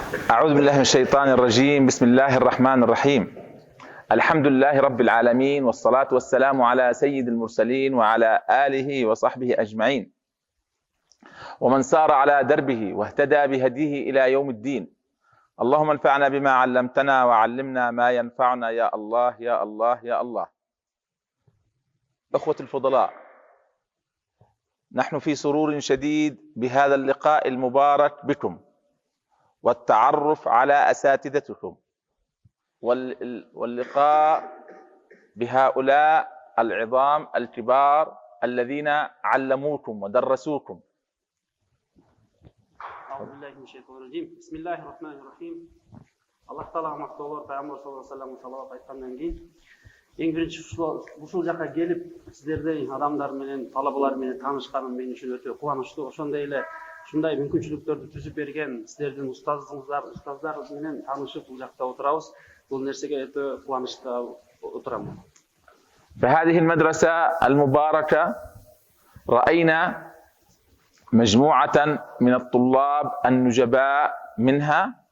أعوذ بالله من الشيطان الرجيم. بسم الله الرحمن الرحيم. الحمد لله رب العالمين، والصلاة والسلام على سيد المرسلين وعلى آله وصحبه أجمعين، ومن سار على دربه واهتدى بهديه إلى يوم الدين. اللهم انفعنا بما علمتنا وعلمنا ما ينفعنا يا الله يا الله يا الله. أخوة الفضلاء، نحن في سرور شديد بهذا اللقاء المبارك بكم والتعرف على أساتذتكم واللقاء بهؤلاء العظام الكبار الذين علموكم ودرسوكم. أعوذ بالله من الشيطان الرجيم. بسم الله الرحمن الرحيم. الله تعالى مقتول Peygamber sallallahu aleyhi ve sellem salavat aytkandan keyin eң birinchi ушул жака келип сиздердин адамдар менен, талабалар менен таанышканым мен үчүн өтө кубанычтуу. Ошондой эле ушундай мүмкүнчүлүктөрдү түзүп берген сиздердин устаздар менен таанышып бул жакта отурабыз. Бул нерсеге өтө кубанычта отурам. بهذه المدرسة المباركة رأينا مجموعة من الطلاب النجباء منها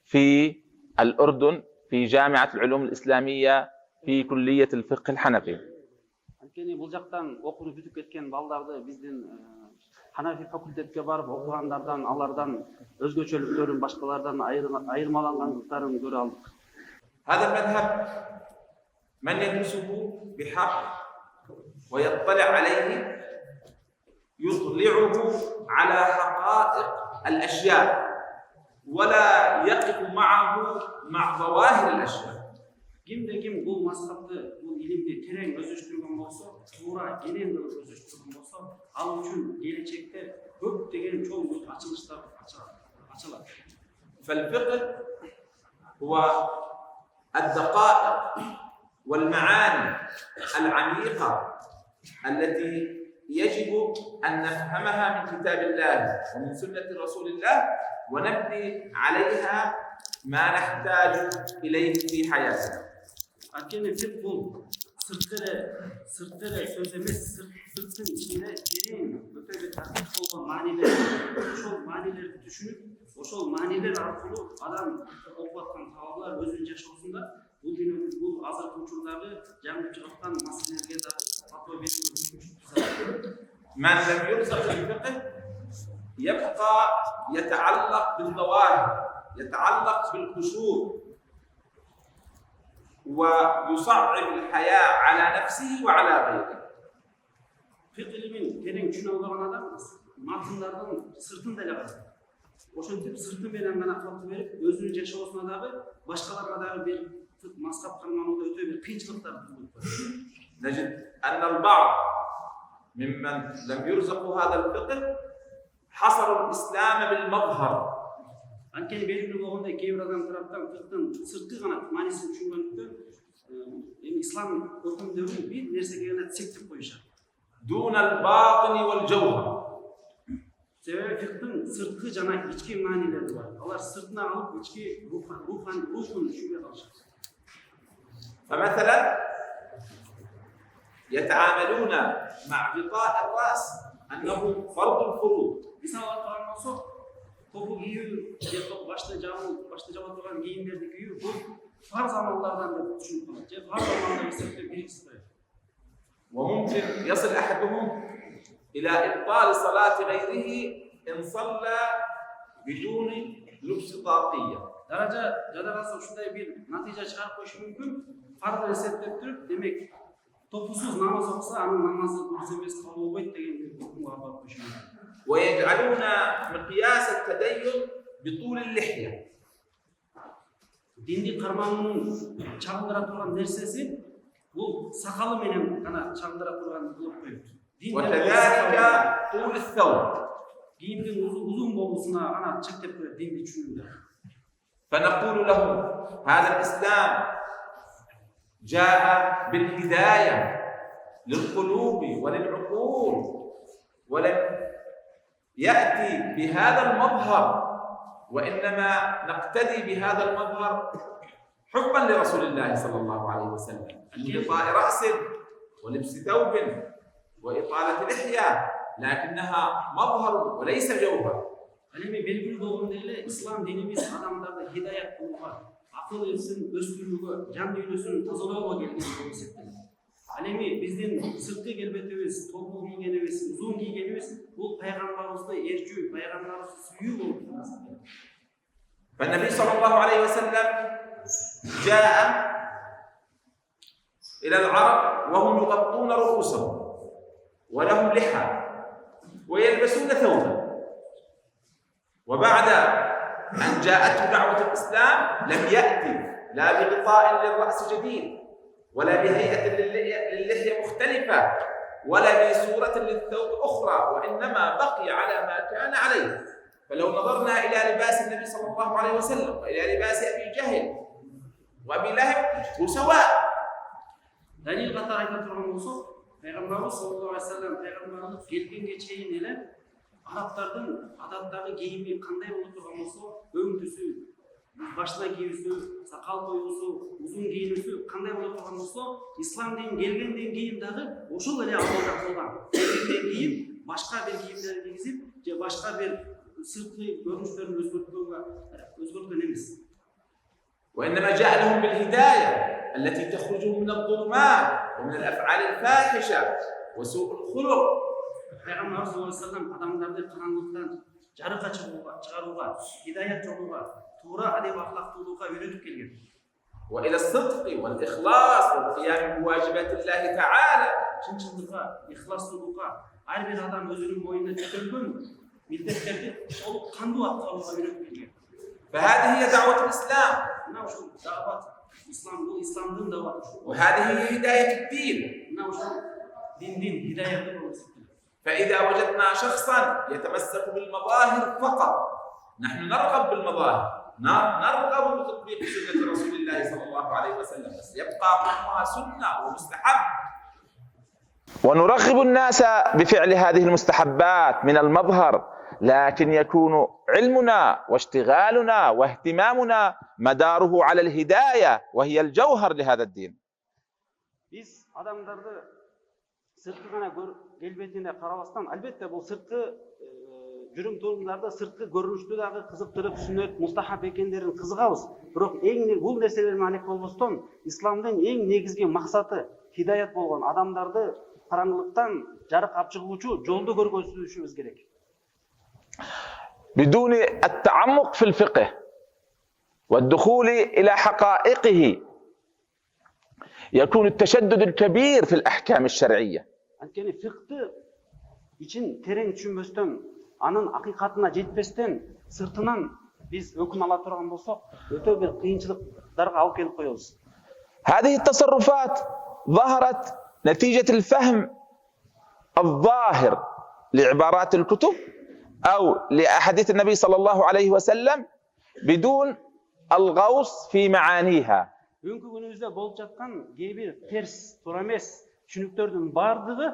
في الأردن في جامعة العلوم الإسلامية في كلية الفقه الحنفي. Анткени бул жактан окууну бүтүп кеткен балдарды биздин Ханафи факультетке барып окугандардан, алардан өзгөчөлүктөрүн, башкалардан айырмалангандыктарын көрө алдык. هذا المذهب من يدرسه بحق ويطلع عليه يطلعه على حقائق الأشياء ولا يقف معه مع ظواهر الأشياء. Ким бул мазхабты, бул илимди терең өздөштүргөн болсо, туура кенен кылып өздөштүргөн болсо, ал үчүн келечекте көптөгөн чоң ачылыштар ачылат. فالفقه هو الدقائق والمعاني العميقة التي يجب أن نفهمها من كتاب الله ومن سنة رسول الله ونبني عليها ما نحتاج إليه في حياتنا. Анткени фик бул сырткы сөз эмес, сырттын ичинде терең өтө бир такыр болгон маанилер, ошол маанилерди түшүнүп, ошол маанилер аркылуу адам окуп аткан талаалар өзүнүн жашоосунда бул азыркы учурдагы жаңы чыгып аткан маселелерге да фатва берүүгө من لم يرزق بالفقه يبقى يتعلق بالظواهر، يتعلق بالقشور ويصعب الحياة على نفسه وعلى غيره. Фик илимин терең түшүнө алган адам матындардын сыртын деле карайт. Ошентип сырты менен гана фатва берип, өзүнүн жашоосуна дагы, башкаларга дагы бир мазхаб карманууда өтө бир кыйынчылыктар туулуп. نجد أن البعض ممن لم يرزقوا هذا الفقه حصروا الإسلام بالمظهر. Анткени белгилүү болгондой кээ бир адам тараптан фиктин сырткы гана маанисин түшүнгөндүктөн эми ислам өкүмдөрүн бир нерсеге гана чектеп коюшат. دون الباطن والجوهر. Себеби фиктин сырткы жана ички маанилери бар. Алар сыртына алып ички рухун түшүнбөй калышат. فمثلا يتعاملون مع غطاء الرأس أنه فرض الفروض. Мисалы алган болсок, топу кийүү, же башты жаба турган кийимдерди кийүү бул фарз амалдардан деп түшүнүп калат. Же фарз амалдар эсептеп бирикип коет. وممكن يصل أحدهم إلى إبطال صلاة غيره إن صلى بدون لبس طاقية. Жада калса ушундай бир натыйжа чыгарып коюшу мүмкүн. Фарды эсептеп туруп, демек топусуз намаз окуса, анын намазы дурус эмес кабыл болбойт деген бир hukmга барып коюшу мүмкүн. ويجعلون مقياس التدين بطول اللحية. Динди кармануунун чагылдыра турган нерсеси бул сакалы менен гана чагылдыра турган кылып коет. وكذلك طول الثوب. Кийимдин узун болуусуна гана чектеп коет динди түшүнүүдө. فنقول لهم هذا الإسلام جاء بالهداية للقلوب وللعقول ولم يأتي بهذا المظهر، وإنما نقتدي بهذا المظهر حبا لرسول الله صلى الله عليه وسلم من إطاء رأس ولبس ثوب وإطالة لحية، لكنها مظهر وليس جوهر. Ал эми белгилүү болгондой эле ислам динибиз адамдарды хидаят кылууга, акыл эсин өстүрүүгө, жан дүйнөсүн тазалоого келген болуп эсептелет. Ал эми биздин сырткы келбетибиз, топол кийгенибиз, узун кийгенибиз бул пайгамбарыбызды ээрчүү, пайгамбарыбызды сүйүү болуп эсептелет. فالنبي صلى الله عليه وسلم جاء إلى العرب وهم يغطون رؤوسهم ولهم لحى ويلبسون ثوبا، وبعد أن جاءته دعوة الإسلام لم يأتي لا بغطاء للرأس جديد ولا بهيئة للحية مختلفة ولا بصورة للثوب أخرى، وإنما بقي على ما كان عليه. فلو نظرنا إلى لباس النبي صلى الله عليه وسلم وإلى لباس أبي جهل وأبي لهب هو سواء. Dalil qatar ayta turgan bolsok, Peygamberimiz sallallahu aleyhi ve sellem Peygamberimiz kelgenge чейин эле арабтардын адаттагы кийими кандай болуп турган болсо, өң түсү, башына кийүүсү, сакал коюусу, узун кийинүүсү кандай болуп турган болсо, ислам дин келгенден кийин дагы ошол эле абалда кылган. Келгенден кийин башка бир кийимдерди кийгизип, же башка бир сырткы көрүнүштөрүн өзгөрткөн эмес. وإنما جاء لهم بالهداية التي تخرجهم من الظلمات ومن الأفعال الفاحشة وسوء الخلق. Peygamber sallallahu aleyhi ve sellem adamları karanlıktan жарыкка чыгарууга, hidayet жолуга, туура адеп ахлактуулукка үйрөтүп келген. وإلى الصدق والإخلاص والقيام بواجبات الله تعالى. Чынчылдыкка, ихластуулукка, ар бир адам өзүнүн боюна жүктөлгөн милдеттерди толук кандуу аткарууга үйрөтүп келген. فهذه هي دعوة الإسلام. وهذه هي هداية الدين. فإذا وجدنا شخصا يتمسك بالمظاهر فقط، نحن نرغب بالمظاهر، نرغب بتطبيق سنة رسول الله صلى الله عليه وسلم، بس يبقى معها سنة ومستحب. ونرغب الناس بفعل هذه المستحبات من المظهر، لكن يكون علمنا واشتغالنا واهتمامنا مداره على الهداية وهي الجوهر لهذا الدين. Biz adamları sırtkı gana kelbetine karabastan, elbette bu sırtkı жүрүм турумдарда сырткы көрүнүштү дагы кызыктырып, сүннөт, мустахаб экендерин кызыгабыз. Бирок бул нерселер менен алек болбостон, исламдын эң негизги максаты хидаят болгон адамдарды караңгылыктан жарык алып чыгуучу жолду көргөзүшүбүз керек. بدون التعمق في الفقه والدخول إلى حقائقه يكون التشدد الكبير في الأحكام الشرعية. Анткени фикты ичин терең түшүнбөстөн, анын акыйкатына жетпестен, сыртынан биз өкүм ала турган болсок, өтө бир кыйынчылыктарга алып келип коебуз. هذه التصرفات ظهرت نتيجة الفهم الظاهر لعبارات الكتب أو لأحاديث النبي صلى الله عليه وسلم بدون الغوص في معانيها. Бүгүнкү күнүбүздө болуп жаткан кээ бир терс, туура эмес түшүнүктөрдүн бардыгы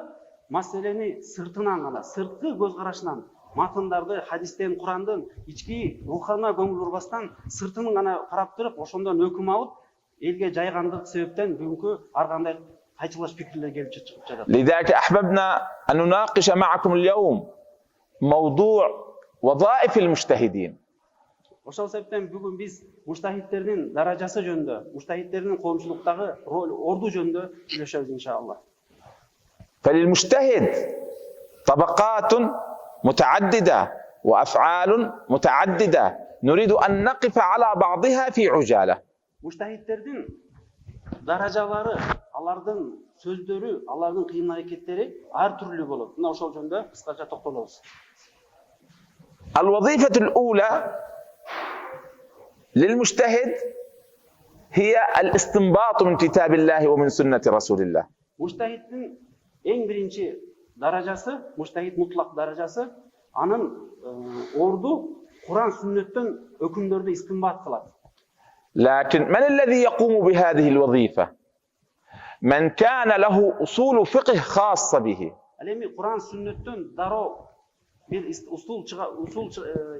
маселени сыртынан гана, сырткы көз карашынан, матындарды, хадистен, Курандын ички рухана көңүл бурбастан сыртынын гана карап туруп, ошондон өкүм алып, элге жайгандык себептен бүгүнкү ар кандай кайчылаш пикирлер келип чыгып жатат. لذلك أحببنا أن نناقش معكم اليوم موضوع وظائف المجتهدين. Ошол себептен бүгүн биз муштахидтердин даражасы жөнүндө, муштахидтердин коомчулуктагы орду жөнүндө сүйлөшөбүз иншаллах. فللمجتهد طبقات متعددة وأفعال متعددة نريد أن نقف على بعضها في عجالة. Муштахидтердин даражалары, алардын сөздөрү, алардын кыйын аракеттери ар түрлүү болот. Мына ошол жөнүндө кыскача токтолобуз. الوظيفة الأولى للمجتهد هي الاستنباط من كتاب الله ومن سنة رسول الله. Муштахиддин эң биринчи даражасы, муштахид мутлак даражасы, анын орду Куран сүннөттөн өкүмдөрдү истинбат кылат. لكن من الذي يقوم بهذه الوظيفة؟ من كان له أصول فقه خاصة به. Ал эми Куран сүннөттөн дароо бир усул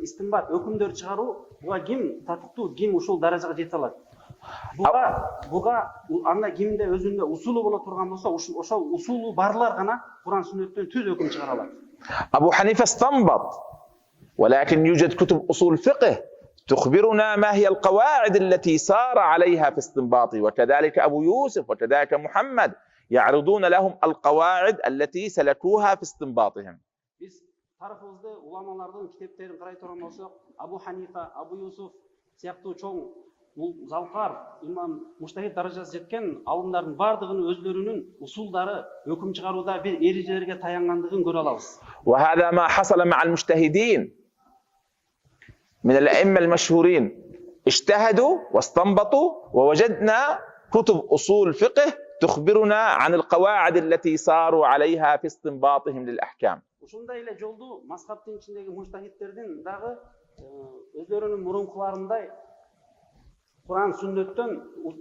истинбат, өкүмдөр чыгаруу, буга ким татыктуу, ким ушул даражага жете алат? Буга анда кимде өзүндө усулу боло турган болсо, ошол усулу барлар гана Куран сүннөттөн түз өкүм чыгара алат. أبو حنيفة استنبط ولكن يوجد كتب أصول فقه تخبرنا ما هي القواعد التي سار عليها في استنباطه، وكذلك أبو يوسف وكذلك محمد يعرضون لهم القواعد التي سلكوها في استنباطهم. Biz tarafımızda ulamalardan kitaplarını qaray turgan bolsak, Abu Hanifa, Abu Yusuf siyaktуу çoğ Zalqar, imam mujtahid darajasына жеткен алымдардын бардыгынын өзлөрүнүн усулдары өкүм чыгарууда бир эрежелерге таянгандыгын көрө алабыз. وهذا ما حصل مع المجتهدين من الأئمة المشهورين، اجتهدوا واستنبطوا ووجدنا كتب أصول فقه تخبرنا عن القواعد التي ساروا عليها في استنباطهم للأحكام. Ушундай эле жолду мазхабтын ичиндеги мужтахидтердин дагы өзлөрүнүн мурункуларындай Kur'an sünnetten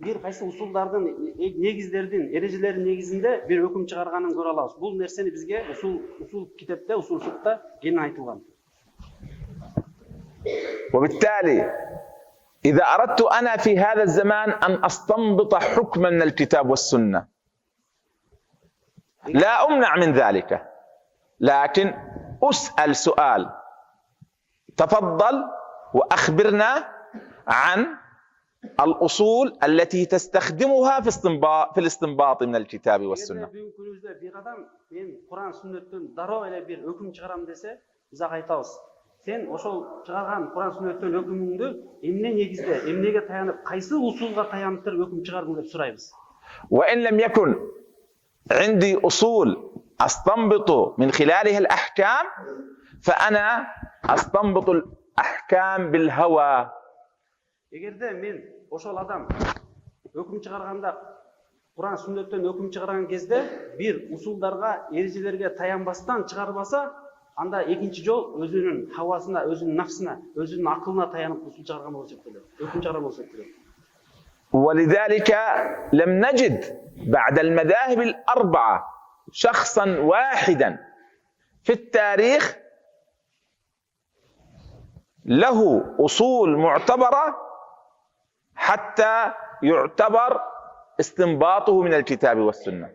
bir qaysı usuldardın, negizlerden, erejelerin negizinde bir hüküm çıkarganın göre alabız. Bu nerseni bizge usul kitapta, usul fiqhta gene aytılgan. وبالتالي إذا أردت أنا في هذا الزمان أن أستنبط حكما من الكتاب والسنة لا أمنع من ذلك، لكن أسأل سؤال: تفضل وأخبرنا عن الأصول التي تستخدمها في الاستنباط من الكتاب والسنة. Bugün günümüzde bir adam ben Kur'an sünnetten daroo ele bir hüküm çıgaram dese biz aytабыз. Sen oşol çıgargan Kur'an sünnetten hükümüңдү emne negizde, emnege tayanıp, kaysı usulga tayanıp hüküm çıgardың dep surayбыз. وإن لم يكن عندي أصول أستنبط من خلالها الأحكام فأنا أستنبط الأحكام بالهوى. Egerde men oşol adam hüküm çıgarganda Kur'an sünnetten hüküm çıgargan кезде bir usuldarga, erejelerge tayanbastan çıgarbasa, anda ekinci жол özünün havasına, özünün nafsına, özünün akılına tayanıp usul çıgargan bolsa kerak. Hüküm çıgargan bolsa kerak. ولذلك لم نجد بعد المذاهب الأربعة شخصا واحدا في التاريخ له أصول معتبرة حتى يعتبر استنباطه من الكتاب والسنة.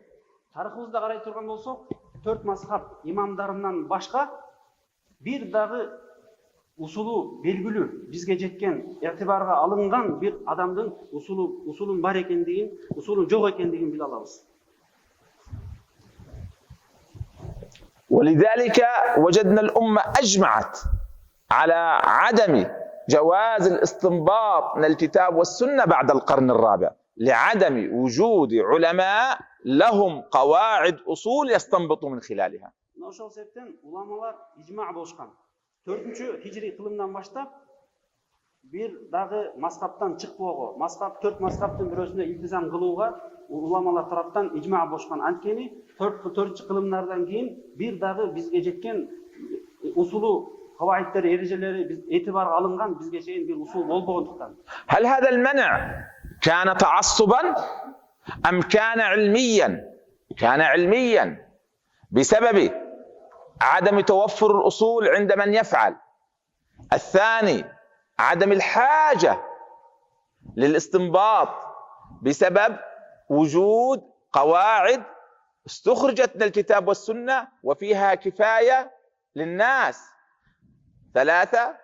Tariximizde qaray turgan bolsak, 4 mazhab imamlarından başka bir dağı usulu belgülü, bizge jetken, etibarga alıngan bir adamdın usulun var ekendigin, usulun yok ekendigin bile alabız. ولذلك وجدنا الأمة أجمعت على عدم جواز الاستنباط من الكتاب والسنة بعد القرن الرابع لعدم وجود علماء لهم قواعد أصول يستنبطوا من خلالها. Ошол себептен уламалар ижма болушкан. 4-hicri kılımdan başlap bir dağı mazhaptan çıkpogу, mazhap 4 mazhaptın birösüne iltizam kılууга ulamalar taraptan ijma bolушкан. Анткени 4-kılımlardan keyin bir dağı bizge jetken usulu, kavaidleri, erejeleri biz etibarga alıngan bizge çeyin bir usul bolbogonduktan. هل هذا المنع كان تعصبا أم كان علميا؟ كان علميا بسبب عدم توفر الأصول عند من يفعل. الثاني عدم الحاجة للاستنباط بسبب وجود قواعد استخرجت من الكتاب والسنة وفيها كفاية للناس. 3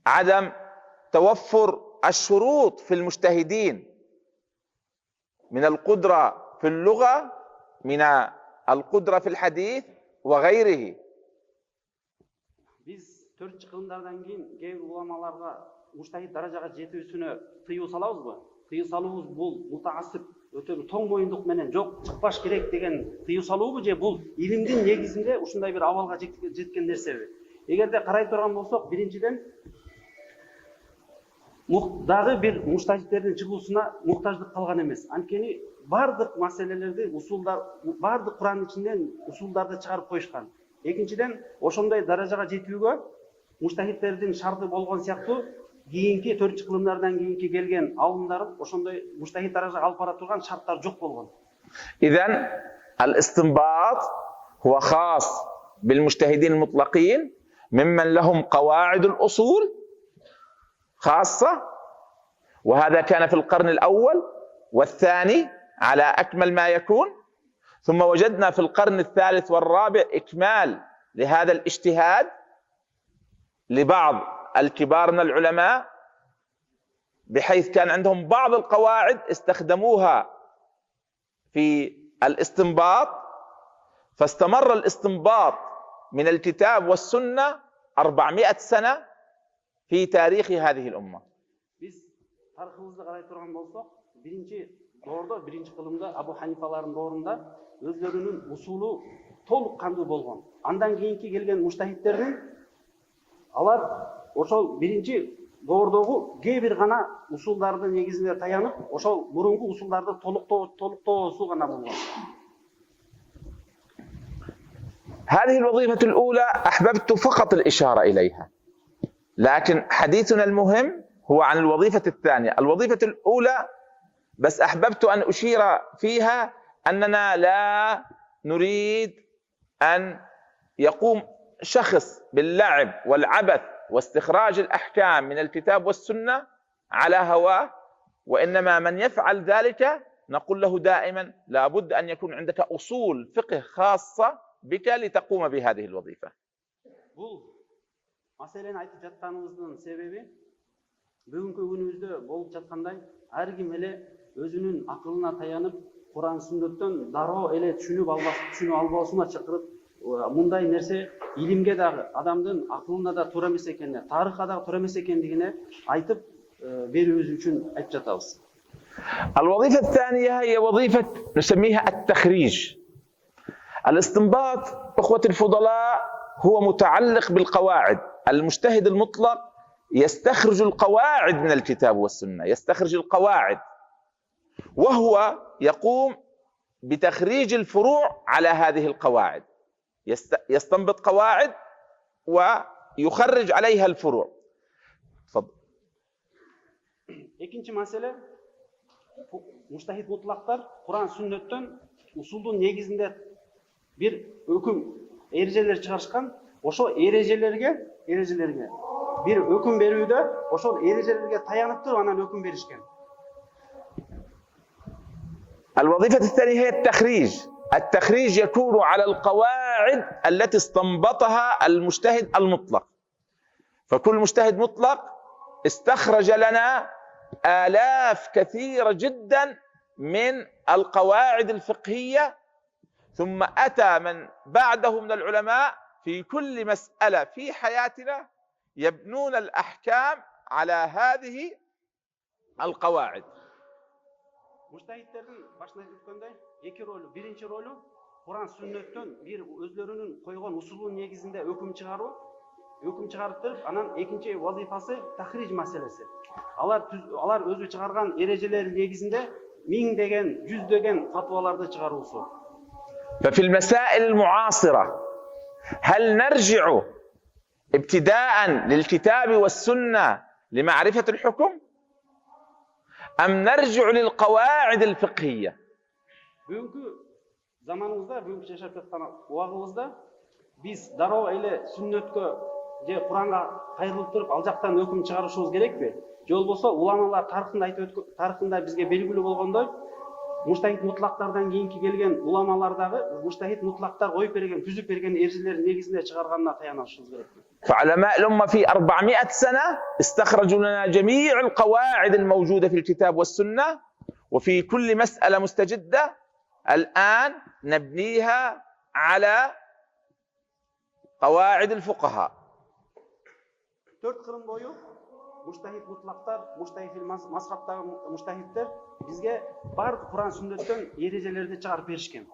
عدم توفر الشروط في المجتهدين من القدرة في اللغة، من القدرة في الحديث وغيره. Biz 4 kılımlardan keyin keyingi ulamalarga mujtahid darajaga жетүүсүнө тыюу салабызбы? Тыюу салуубуз бул мутаассип өтө тоң моюндук менен жок чыкпаш керек деген тыюу салуубу же бул илимдин негизинде ушундай бир абалга жеткен нерсеби? Эгерде карай турган болсок, биринчиден дагы бир муштахидтердин чыгуусуна муктаждык калган эмес. Анткени бардык маселелерди усулдар, бардык Кур'андын ичинен усулдарды чыгарып коюшкан. Экинчиден, ошондой даражага жетүүгө муштахидтердин шарты болгон сыяктуу кийинки 4 кылымдардан кийинки келген алымдар ошондой муштахид даражага алып бара турган шарттар жок болгон. إذن الاستنباط هو خاص بالمجتهدين المطلقين ممن لهم قواعد الأصول خاصة، وهذا كان في القرن الأول والثاني على أكمل ما يكون. ثم وجدنا في القرن الثالث والرابع إكمال لهذا الاجتهاد لبعض الكبار من العلماء، بحيث كان عندهم بعض القواعد استخدموها في الاستنباط، فاستمر الاستنباط من الكتاب والسنة 400 سنة في تاريخ هذه الأمة. Biz tariximizda qaray turgan bolsak, birinchi doğruda, birinchi kılımda Abu Hanifaların doğrunda özlerinin usulu to'liq qanday bo'lgan. Andan keyingi kelgan mujtahidlerning alar o'shol birinchi doğrudagi кейбір gana usullarda negizinde tayanıp o'shol burungi usullarda to'liq gana bo'lgan. هذه الوظيفة الأولى أحببت فقط الإشارة إليها، لكن حديثنا المهم هو عن الوظيفة الثانية. الوظيفة الأولى بس أحببت أن أشير فيها أننا لا نريد أن يقوم شخص باللعب والعبث واستخراج الأحكام من الكتاب والسنة على هواه، وإنما من يفعل ذلك نقول له دائما لابد أن يكون عندك أصول فقه خاصة بك لتقوم بهذه الوظيفة. Bu masaleni aytып жатканыбыздын себеbi бүгүнкү күнүбүздө болуп жаткандай ар ким эле өзүнүн акылына таянып Куран сүннөттөн дароо эле түшүнүп албасына чакырып мындай нерсе илимге дагы адамдын акылына да туура эмес экенине, тарыхка дагы туура эмес экендигине айтып берүүбүз үчүн айтып жатабыз. الوظيفة الثانية هي وظيفة نسميها التخريج. الاستنباط أخوة الفضلاء هو متعلق بالقواعد. المجتهد المطلق يستخرج القواعد من الكتاب والسنة، يستخرج القواعد، وهو يقوم بتخريج الفروع على هذه القواعد، يستنبط قواعد ويخرج عليها الفروع. تفضل. Экинчи маселе, муштахид мутлактар Куран сүннөттөн усулдун негизинде bir өкүм эрежелер чыгарышкан, ошо эрежелерге bir өкүм берүүдө ошол эрежелерге таянып туруп анан өкүм беришкен. الوظيفة الثانية هي التخريج. التخريج يكون على القواعد التي استنبطها المجتهد المطلق. فكل مجتهد مطلق استخرج لنا آلاف كثيرة جدا من القواعد الفقهية، ثم أتى من بعده من العلماء في كل مسألة في حياتنا يبنون الأحكام على هذه القواعد. Mujtahidlerдің başına өткөндөй эки ролу. Биринчи ролу Куран сүннөттөн bir өзлөрүнүн койгон усулунун негизинде өкүм чыгарып туруп, анан экинчи вазифасы тахриж маселеси. Алар өзү чыгарган эрежелердин негизинде миңдеген, жүздөгөн фатваларды чыгаруусу. ففي المسائل المعاصرة هل نرجع ابتداء للكتاب والسنة لمعرفة الحكم أم نرجع للقواعد الفقهية؟ Бүгүнкү заманыбызда, бүгүнкү жашап жаткан убагыбызда биз дароо эле сүннөткө же Куранга кайрылып туруп ал жактан өкүм чыгарышыбыз керекпи? Же болбосо уламалар тарыхында бизге белгилүү болгондой муштахид мутлактардан кийинки келген уламалардагы муштахид мутлактар коюп берген, түзүп берген эрежелердин негизинде чыгарганына таянышыбыз керекпи? فعلماء الأمة في 400 سنة استخرجوا لنا جميع القواعد الموجودة في الكتاب والسنة، وفي كل مسألة مستجدة الآن نبنيها على قواعد الفقهاء. 4 кырын бою муштахид мутлактар, муштахид мазхабтагы муштахиддер бизге бар Куран сүннөттөн эрежелерди чыгарып беришкен.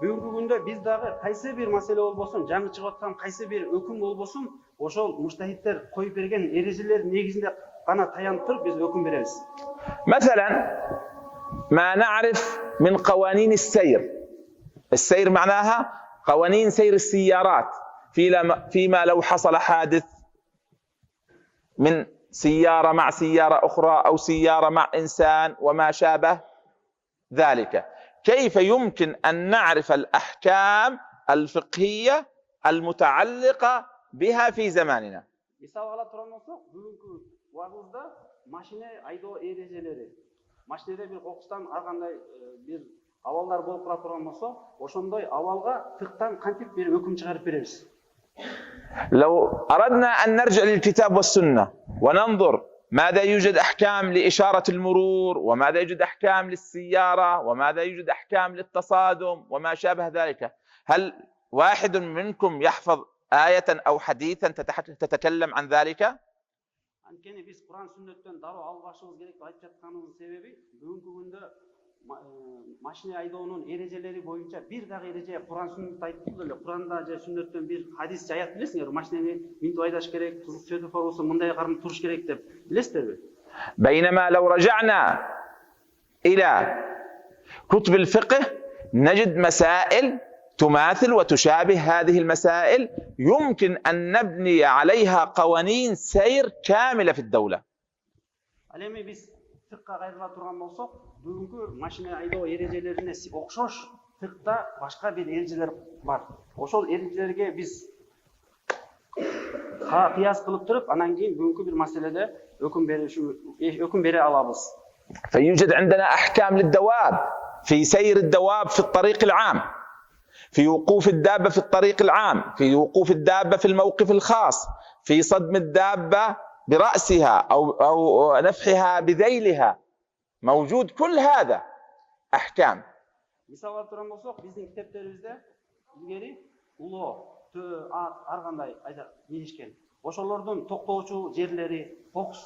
Бүгүнкү күндө биз дагы кайсы бир маселе болбосун, жаңы чыгып аткан кайсы бир өкүм болбосун, ошол муштахиддер коюп берген эрежелердин негизинде гана таянып туруп биз өкүм беребиз. مثلا ما نعرف من قوانين السير. السير معناها قوانين سير السيارات، فيما لو حصل حادث من سيارة مع سيارة أخرى أو سيارة مع إنسان وما شابه ذلك، كيف يمكن أن نعرف الأحكام الفقهية المتعلقة بها في زماننا؟ Мисалы ала турган болсок, бүгүнкү убагыбызда машина айдоо эрежелери, машинеде бир кокустан ар кандай бир абалдар болуп кала турган болсо, ошондой абалга фыктан кантип бир өкүм чыгарып беребиз. لو أردنا أن نرجع للكتاب والسنة وننظر ماذا يوجد أحكام لإشارة المرور، وماذا يوجد أحكام للسيارة، وماذا يوجد أحكام للتصادم وما شابه ذلك، هل واحد منكم يحفظ آية أو حديثا تتكلم عن ذلك؟ Анткени биз Куран сүннөттөн дароо алып башыбыз керек деп айтып жатканыбыздын себеби бүгүнкү күндө машина айдоонун эрежелери боюнча бир дагы эреже Куран сүннөттө айтылды эле. Куранда же сүннөттөн бир хадис жаят билесиңер, машинени минтип айдаш керек, светофор болсо мындай кармап туруш керек деп билесиздерби? بينما لو رجعنا إلى كتب الفقه نجد مسائل تماثل وتشابه هذه المسائل يمكن أن نبني عليها قوانين سير كاملة في الدولة. Ал эми биз фикка кайрыла турган болсок, бүгүнкү машина айдоо эрежелерине окшош фикта башка бир эрежелер бар. Ошол эрежелерге биз кыяс кылып туруп, анан кийин бүгүнкү бир маселеде өкүм бере алабыз. فيوجد عندنا أحكام للدواب في سير الدواب في الطريق العام، في وقوف الدابة في الطريق العام، في وقوف الدابة في الموقف الخاص، في صدم الدابة برأسها أو نفحها بذيلها، موجود كل هذا أحكام. Мисалга турган болсок, биздин китептерибизде илгери улоо, төө, ат, ар кандай айда минишкен. Ошолордун токтоочу жерлери, кокус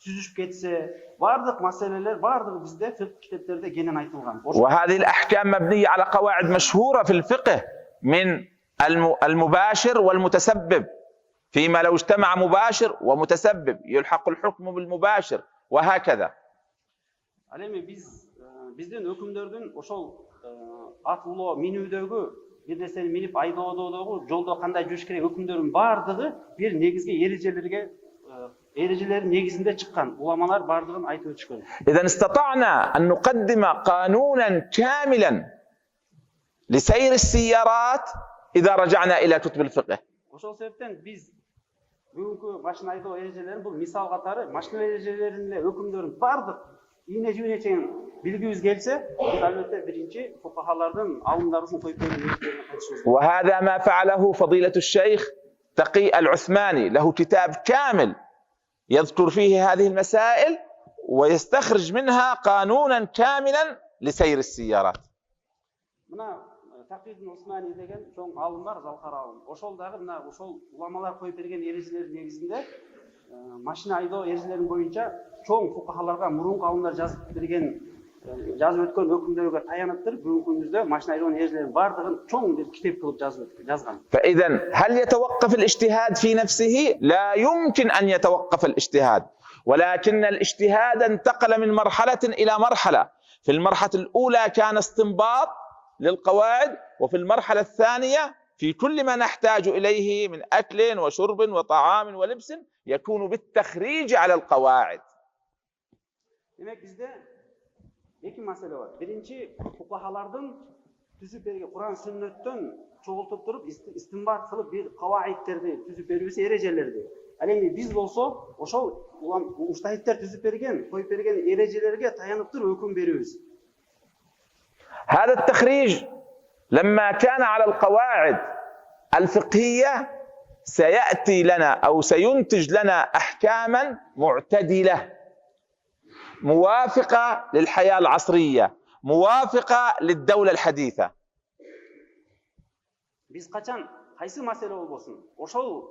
сүзүшүп кетсе, бардык маселелер бардыгы бизде фикh китептерде кенен айтылган. وهذه الأحكام مبنية على قواعد مشهورة في الفقه من المباشر والمتسبب، فيما لو اجتمع مباشر ومتسبب يلحق الحكم بالمباشر وهكذا. Ал эми биздин өкүмдөрдүн ошол ат улоо минүүдөгү, бир нерсени минип айдоодогу жолдо кандай жүрүш керек өкүмдөрдүн бардыгы бир негизги эрежелердин негизинде чыккан. Уламалар бардыгын айтып өтүшкөн. إذا استطعنا أن نقدم قانونا كاملا لسير السيارات إذا رجعنا إلى كتب الفقه. Ошол себептен биз бүгүнкү машина айдоо эрежелерин бул мисал катары машина эрежелеринин эле өкүмдөрүн бардык ийне жибине чейин билгибиз келсе, биз албетте биринчи фукахалардын алымдарыбыздын коюп берген эрежелерине кайтышыбыз. وهذا ما فعله فضيلة الشيخ تقي العثماني، له كتاب كامل يذكر فيه هذه المسائل ويستخرج منها قانونا كاملا لسير السيارات. Мына Тақи Усмани деген чоң алым бар, залкара алым. Ошол дагы мына ошол уламалар коюп берген эрежелер негизинде машина айдоо эрежелерин боюнча чоң фукахаларга мурунку алымдар жазып берген, жазып өткөн өкүмдөргө таянып туруп бүгүнкү күндө машина айдоонун эрежелерин бардыгын чоң бир китеп кылып жазган. فإذا هل يتوقف الاجتهاد في نفسه؟ لا يمكن أن يتوقف الاجتهاد، ولكن الاجتهاد انتقل من مرحلة إلى مرحلة. في المرحلة الأولى كان استنباط للقواعد، وفي المرحلة الثانية في كل ما نحتاج إليه من أكل وشرب وطعام ولبس يكون بالتخريج على القواعد. Demek bizde iki mesele var. Birinci, fukahalardın tüzüp berген Kur'an sünnetten çoğultup durup istinbat kılıp bir kavaitlerdi, tüzüp beribisi erejelerdi. Al endi biz bolso ошол mujtahidler tüzüp bergen, koyup bergen erejelerge tayanıp durup hüküm beribиz. هذا التخريج لما كان على القواعد الفقهية سيأتي لنا أو سينتج لنا أحكاما معتدلة موافقة للحياة العصرية، موافقة للدولة الحديثة. Biz kaçan kaysı mesele olsun, ошол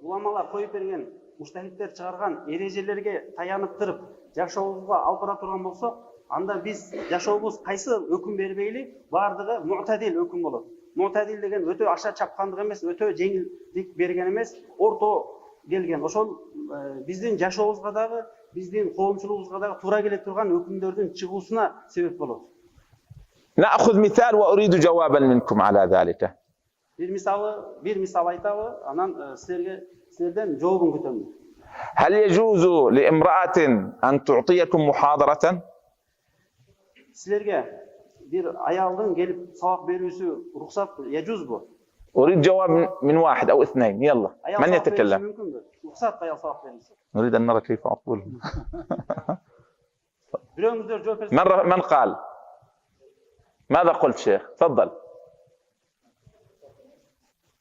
ulamалар koyup bergen, mujtahidler çıkargan erejelerge tayanıp durup жашообузга алып бара турган болсок, анда биз жашообуз кайсы өкүм бербейли, бардыгы муътадил өкүм болот. Муътадил деген өтө аша чапкандык эмес, өтө жеңилдик берген эмес, орто келген. Ошол биздин жашообузга дагы, биздин коомчулугубузга дагы туура келе турган өкүмдөрдүн чыгуусуна себеп болот. نأخذ مثال وأريد جوابا منكم على ذلك. Bir misal айтабы, анан силерден жообун күтөм. هل يجوز لامرأة أن تعطيكم محاضرة؟ Силерге bir аялдын келип сабак берүүсү рухсат, يجوز бу? أريد جواب من واحد أو اثنين، يلا من يتكلم؟ رخصات аял сабак берүүсү. نريد أن نرى كيف أقول. من قال؟ ماذا قلت شيخ؟ تفضل.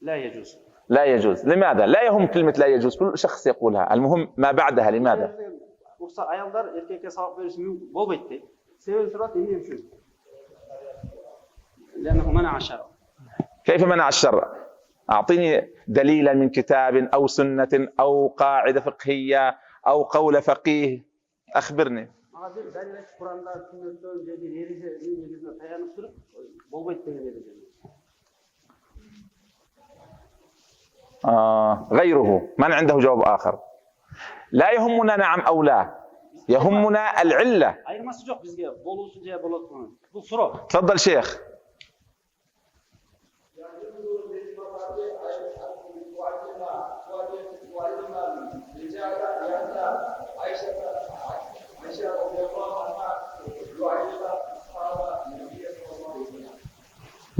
لا يجوز. لا يجوز. لماذا؟ لا يهم كلمة لا يجوز، كل شخص يقولها، المهم ما بعدها. لماذا؟ Ayollar erkekке sabak verishi bo'lmaydi deydi. Sebebi so'radi, endi ham shu. لأنه منع الشرع. كيف منع الشرع؟ أعطيني دليلا من كتاب أو سنة أو قاعدة فقهية أو قول فقيه، أخبرني. غيره، من عنده جواب آخر؟ لا يهمنا نعم أو لا، يهمنا العلة. تفضل شيخ.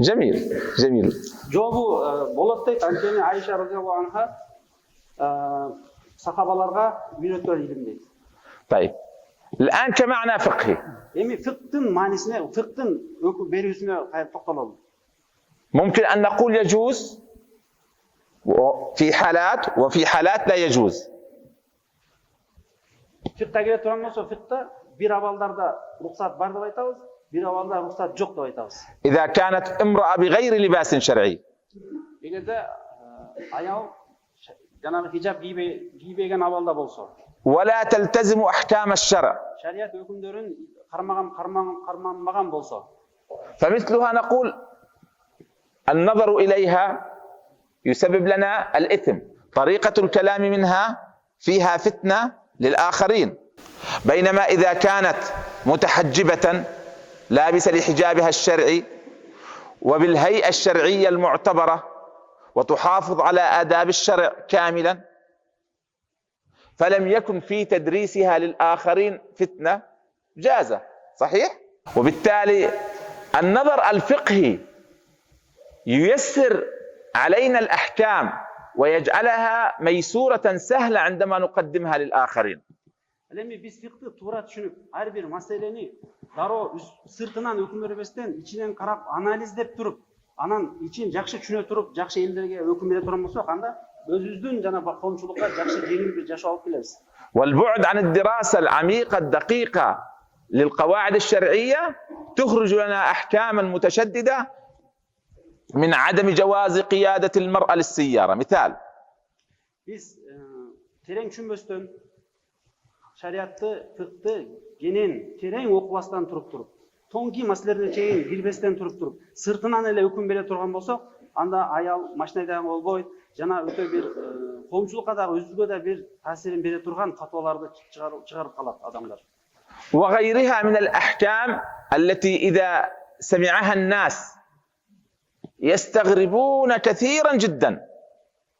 جميل جميل. Cevabı Bolat'ta anne Ayşe radıyallahu anha sahabalarga öğretiyor ilim deydi. طيب الآن كمعنى فقهي. Emi fıkhın manisine, fıkhın hüküm verüsüne toxtalalım. ممكن أن نقول يجوز في حالات وفي حالات لا يجوز. Fıkhta gele turan bolsa fıkhta bir avallarda ruhsat var dep aytabız, bir avalda ruhsat jok dep aytabız. إذا كانت امرأة بغير لباس شرعي. Egerde ayol janağı hijab giybegen avalda bolsa. ولا تلتزم أحكام الشرع. Şeriat hükümlerin karmanmagan bolsa. فمثلها نقول النظر إليها يسبب لنا الإثم، طريقة الكلام منها فيها فتنة للآخرين، بينما إذا كانت متحجبة لابسة لحجابها الشرعي وبالهيئة الشرعية المعتبرة وتحافظ على آداب الشرع كاملا، فلم يكن في تدريسها للآخرين فتنة، جاز. صحيح؟ وبالتالي النظر الفقهي ييسر علينا الأحكام ويجعلها ميسورة سهلة عندما نقدمها للآخرين. Elemi biz fiqhni to'g'ri tushunib, har bir masalani darrov sirtinan hukm bermasdan, ichidan qarab analizlab turib, anan için yaxshi tushuna turib, yaxshi ellarga hukm bera turgan bo'lsak, anda o'zimizdan jana qonunchilikqa yaxshi yengil bir yashash olib kelamiz. والبعد عن الدراسة العميقة الدقيقة للقواعد الشرعية تخرج لنا أحكاما متشددة من عدم جواز قيادة المرأة للسيارة. مثال. Biz tereң tushunmasdan şariatты, fiqhni genen tereң o'qibasdan turib, tongi masalalarga cheyin girmasdan turib, sirtinan ele hukm bera turgan bo'lsak, anda ayol mashinada bo'lmaydi, jana o'ta bir qo'mchilikqa da o'ziga da bir ta'sirin bera turgan fatvolarni chiqarib qoladi odamlar. وغيرها من الأحكام التي إذا سمعها الناس يستغربون كثيرا جدا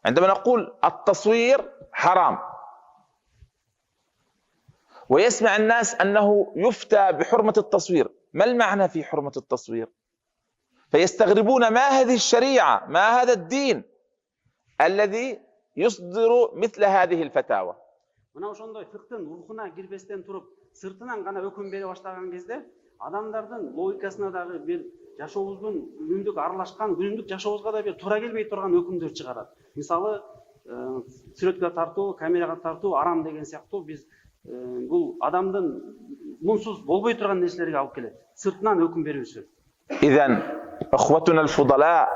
عندما نقول التصوير حرام، ويسمع الناس أنه يفتى بحرمة التصوير. ما المعنى في حرمة التصوير؟ فيستغربون ما هذه الشريعة، ما هذا الدين الذي يصدر مثل هذه الفتاوى. Mına ошондой fiqhтын ruhuna girбестен туруп, sırtынан gana hüküm bere başlagan кезде adamlardan logikasına dagы bir жашообуздун күнүмдүк аралашкан күнүмдүк жашообузга да bir туура келбей турган өкүмдөр чыгарат. Мисалы, сүрөткө тартуу, камерага тартуу арам деген сыяктуу биз бул адамдын мунсуз болбой турган нерселерге алып келет. Сыртынан өкүм берүүсү. إذن أخوتنا الفضلاء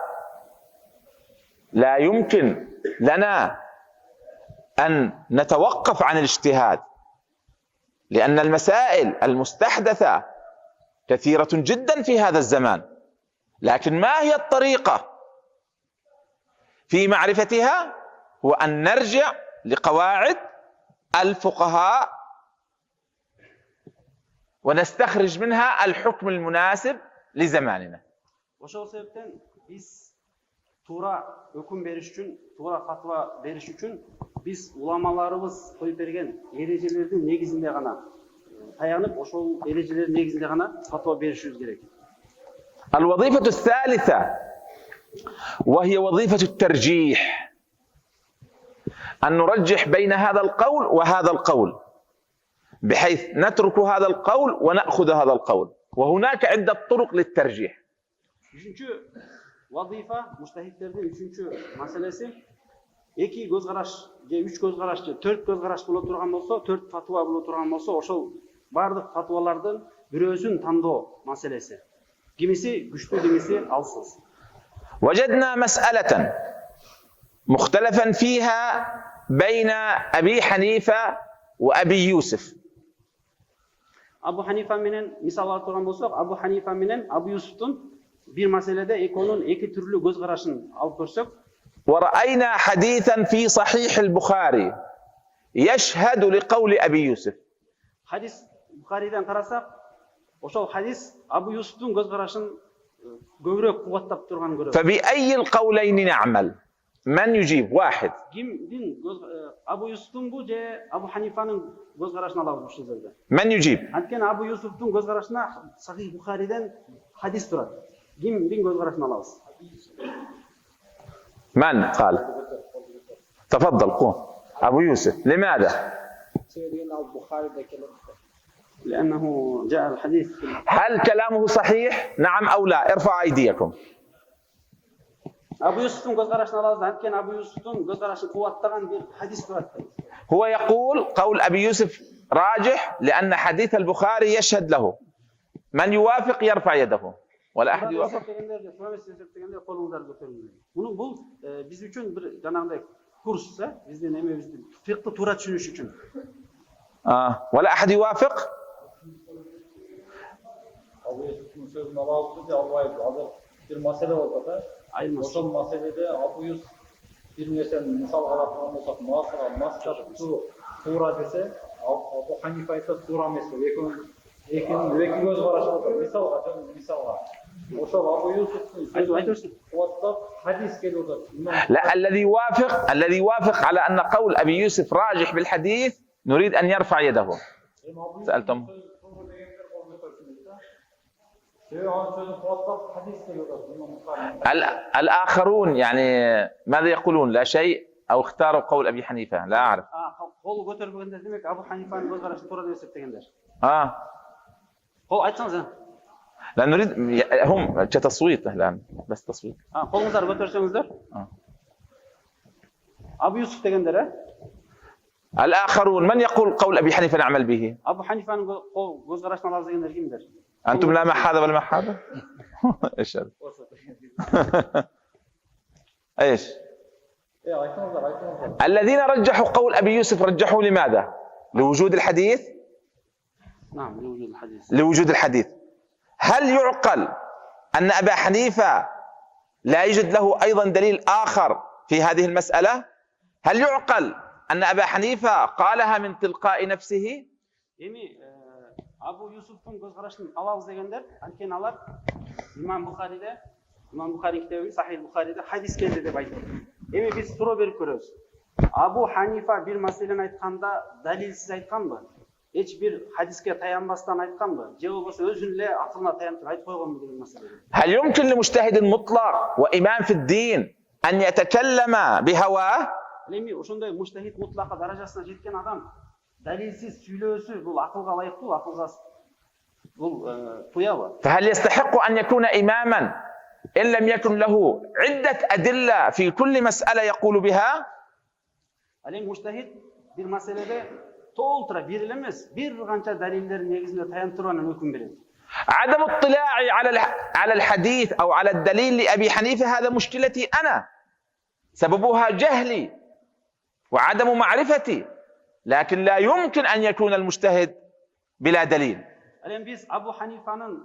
لا يمكن لنا أن نتوقف عن الاجتهاد، لأن المسائل المستحدثة كثيرة جدا في هذا الزمان، لكن ما هي الطريقة في معرفتها؟ هو أن نرجع لقواعد الفقهاء ونستخرج منها الحكم المناسب لزماننا. Ошол себептен биз туура өкүм бериш үчүн, туура фатва бериш үчүн биз уламаларыбыз коюп берген эрежелердин негизинде гана таянып, ошол эрежелердин негизинде гана фатва беришибиз керек. الوظيفة الثالثة وهي وظيفة الترجيح، أن نرجح بين هذا القول وهذا القول بحيث نترك هذا القول ونأخذ هذا القول، وهناك عدة طرق للترجيح. Üçüncü vazifa, mujtahidlerden üçüncü meselesi 2 көз караш же 3 көз караш же 4 көз караш боло турган болсо, 4 фатва боло турган болсо, ошол бардык фатвалардын бирөөсүн тандоо маселеси. Кимиси күчтүү, кимиси алсыз. وجدنا مسألة مختلفا فيها بين أبي حنيفة وأبي يوسف. Абу Ханифа менен мисал алып турган болсок, Абу Ханифа менен Абу Юсуфтун бир маселеде экөөнүн эки түрлүү көз карашын алып көрсөк, ورأينا حديثا في صحيح البخاري يشهد لقول أبي يوسف. хадис Бухариден карасак, ошол хадис Абу Юсуфтун көз карашын көбүрөөк кубаттап турган көрөбүз. فبأي القولين نعمل؟ من يجيب؟ واحد. Кимдин Абу Юсуфтунбу же Абу Ханифанын көз карашын алабыз ушул жерде? من يجيب؟ Анткени Абу Юсуфтун көз карашына Сахих Бухариден хадис турат. Кимдин көз карашын алабыз? من قال؟ تفضل قوم. أبو يوسف. لماذا؟ لأنه جاء الحديث. هل كلامه صحيح؟ نعم أو لا؟ ارفع أيديكم. Абу Юсуфтун көз карашын алабыз. Анткени Абу Юсуфтун көз карашын кубаттаган бир хадис турат. هو يقول قول أبي يوسف راجح لأن حديث البخاري يشهد له. من يوافق يرفع يده. ولا أحد يوافق. Бул биз үчүн бир жанагындай курс, биздин эмебизди фикты туура түшүнүш үчүн. ولا أحد يوافق. Абу Юсуфтун сөзүн алабыз же албайбыз? Азыр бир маселе болуп атат. Ошол маселеде Абу Юсуф бир нерсени мисал алып турган болсок, маслактуу туура десе, Абу Ханифа айтса туура эмес деп. Экинин эки көз карашы болот. Мисалга. Ошол Абу Юсуфтун кубаттап хадис келип атат. لا، الذي يوافق على أن قول أبي يوسف راجح بالحديث نريد أن يرفع يده. سألتم. الآخرون يعني ماذا يقولون؟ لا شيء أو اختاروا قول أبي حنيفة؟ لا أعرف. Кол көтөрбөгөндөр демек Абу Ханифанын көз карашы туура деп эсептегендер. Кол айтсаңыз. لا نريد هم كتصويت الآن بس تصويت. Колуңуздар көтөрсөңүздөр. Абу Юсуф дегендер, الآخرون من يقول قول أبي حنيفة نعمل به؟ Абу Ханифанын көз карашын алабыз дегендер кимдер? أنتم لا مع هذا ولا مع هذا؟ إيش هذا؟ إيش؟ الذين رجحوا قول أبي يوسف رجحوا لماذا؟ لوجود الحديث؟ نعم، لوجود الحديث. لوجود الحديث. هل يعقل أن أبا حنيفة لا يوجد له أيضا دليل آخر في هذه المسألة؟ هل يعقل أن أبا حنيفة قالها من تلقاء نفسه؟ Абу Юсуфтун көз карашын алабыз дегендер, анткени алар Имам Бухари китеби Сахих Бухариде хадис келди деп айтып. Биз суроо берип көрөбүз. Абу Ханифа бир маселени айтканда далилсиз айтканбы? Эч бир хадиске таянбастан айтканбы? Же болбосо өзүнүн эле акылына таянып айтып койгонбу деген маселе. هل يمكن لمجتهد مطلق وإمام في الدين أن يتكلم بهواه؟ Ошондой муштахид мутлака даражасына жеткен адам далилсиз сүйлөөсү бул акылга ылайыктуу, акылга бул туябы? فهل يستحق أن يكون إماما إن لم يكن له عدة أدلة في كل مسألة يقول بها؟ Муштахид бир маселеде толтура бир эле эмес, бир канча далилдердин негизинде таянып турган өкүм берет. عدم اطلاعي على الحديث أو على الدليل لأبي حنيفة هذا مشكلتي أنا، سببها جهلي وعدم معرفتي، لكن لا يمكن أن يكون المجتهد بلا دليل. Биз Абу Ханифанын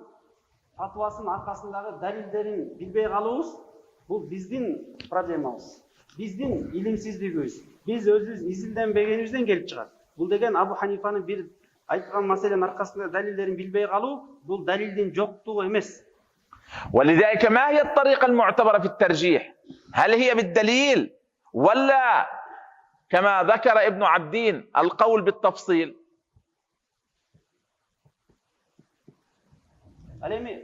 фатвасынын аркасындагы далилдерин билбей калуубуз бул биздин проблемабыз, биздин илимсиздигибиз, биз өзүбүз изилденбегенибизден келип чыгат. Бул деген Абу Ханифанын бир айткан маселенин аркасында далилдерин билбей калуу, бул далилдин жоктугу эмес. ولذلك ما هي الطريقة المعتبرة في الترجيح؟ هل هي بالدليل ولا كما ذكر ابن عبدين القول بالتفصيل؟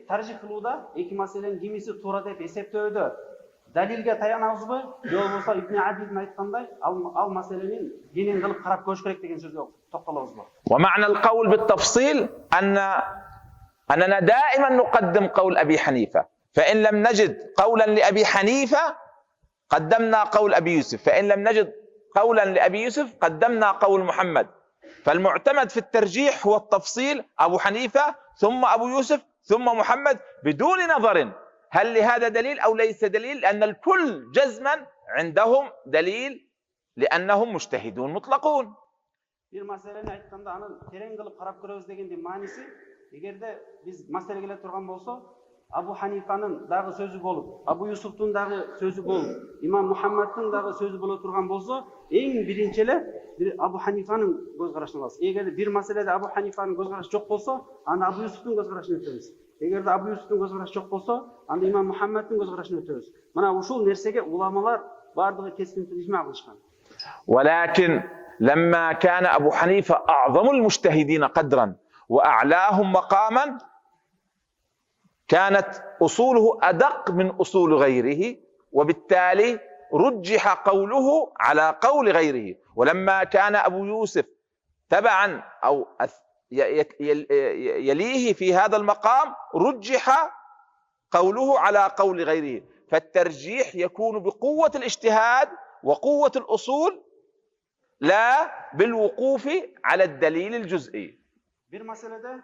Таржих кылууда эки маселенин кимиси туура деп эсептөөдө далилге таянабызбы, же болбосо Ибн Абдидин айткандай ал маселенин кенен кылып карап көрүш керек деген сөзгө токтолобузбу? ومعنى القول بالتفصيل أننا دائما نقدم قول أبي حنيفة، فإن لم نجد قولا لأبي حنيفة قدمنا قول أبي يوسف، فإن لم نجد قولا لأبي يوسف قدمنا قول محمد. فالمعتمد في الترجيح هو التفصيل، أبو حنيفة ثم أبو يوسف ثم محمد، بدون نظر هل لهذا دليل أو ليس دليل، لأن الكل جزما عندهم دليل لأنهم مجتهدون مطلقون. Bir masaleni aytқанда аны терең кылып карап көрөбүз дегендин мааниси, эгерде биз маселе келе турган болсо, Абу Ханифанын дагы сөзү болуп, Абу Юсуфтун дагы сөзү болуп, Имам Мухаммадтын дагы сөзү боло турган болсо, эң биринчи эле Абу Ханифанын көз карашын алабыз. Эгерде бир маселеде Абу Ханифанын көз карашы жок болсо, анда Абу Юсуфтун көз карашын өтөбүз. Эгерде Абу Юсуфтун көз карашы жок болсо, анда Имам Мухаммадтын көз карашын өтөбүз. Мына ушул нерсеге уламалар бардыгы кескин ижма кылышкан. ولكن لما كان أبو حنيفة أعظم المجتهدين قدرا وأعلاهم مقاما، كانت أصوله أدق من أصول غيره، وبالتالي رجح قوله على قول غيره. ولما كان أبو يوسف تبعا أو يليه في هذا المقام، رجح قوله على قول غيره. فالترجيح يكون بقوة الاجتهاد وقوة الأصول، لا بالوقوف على الدليل الجزئي. Bir meselede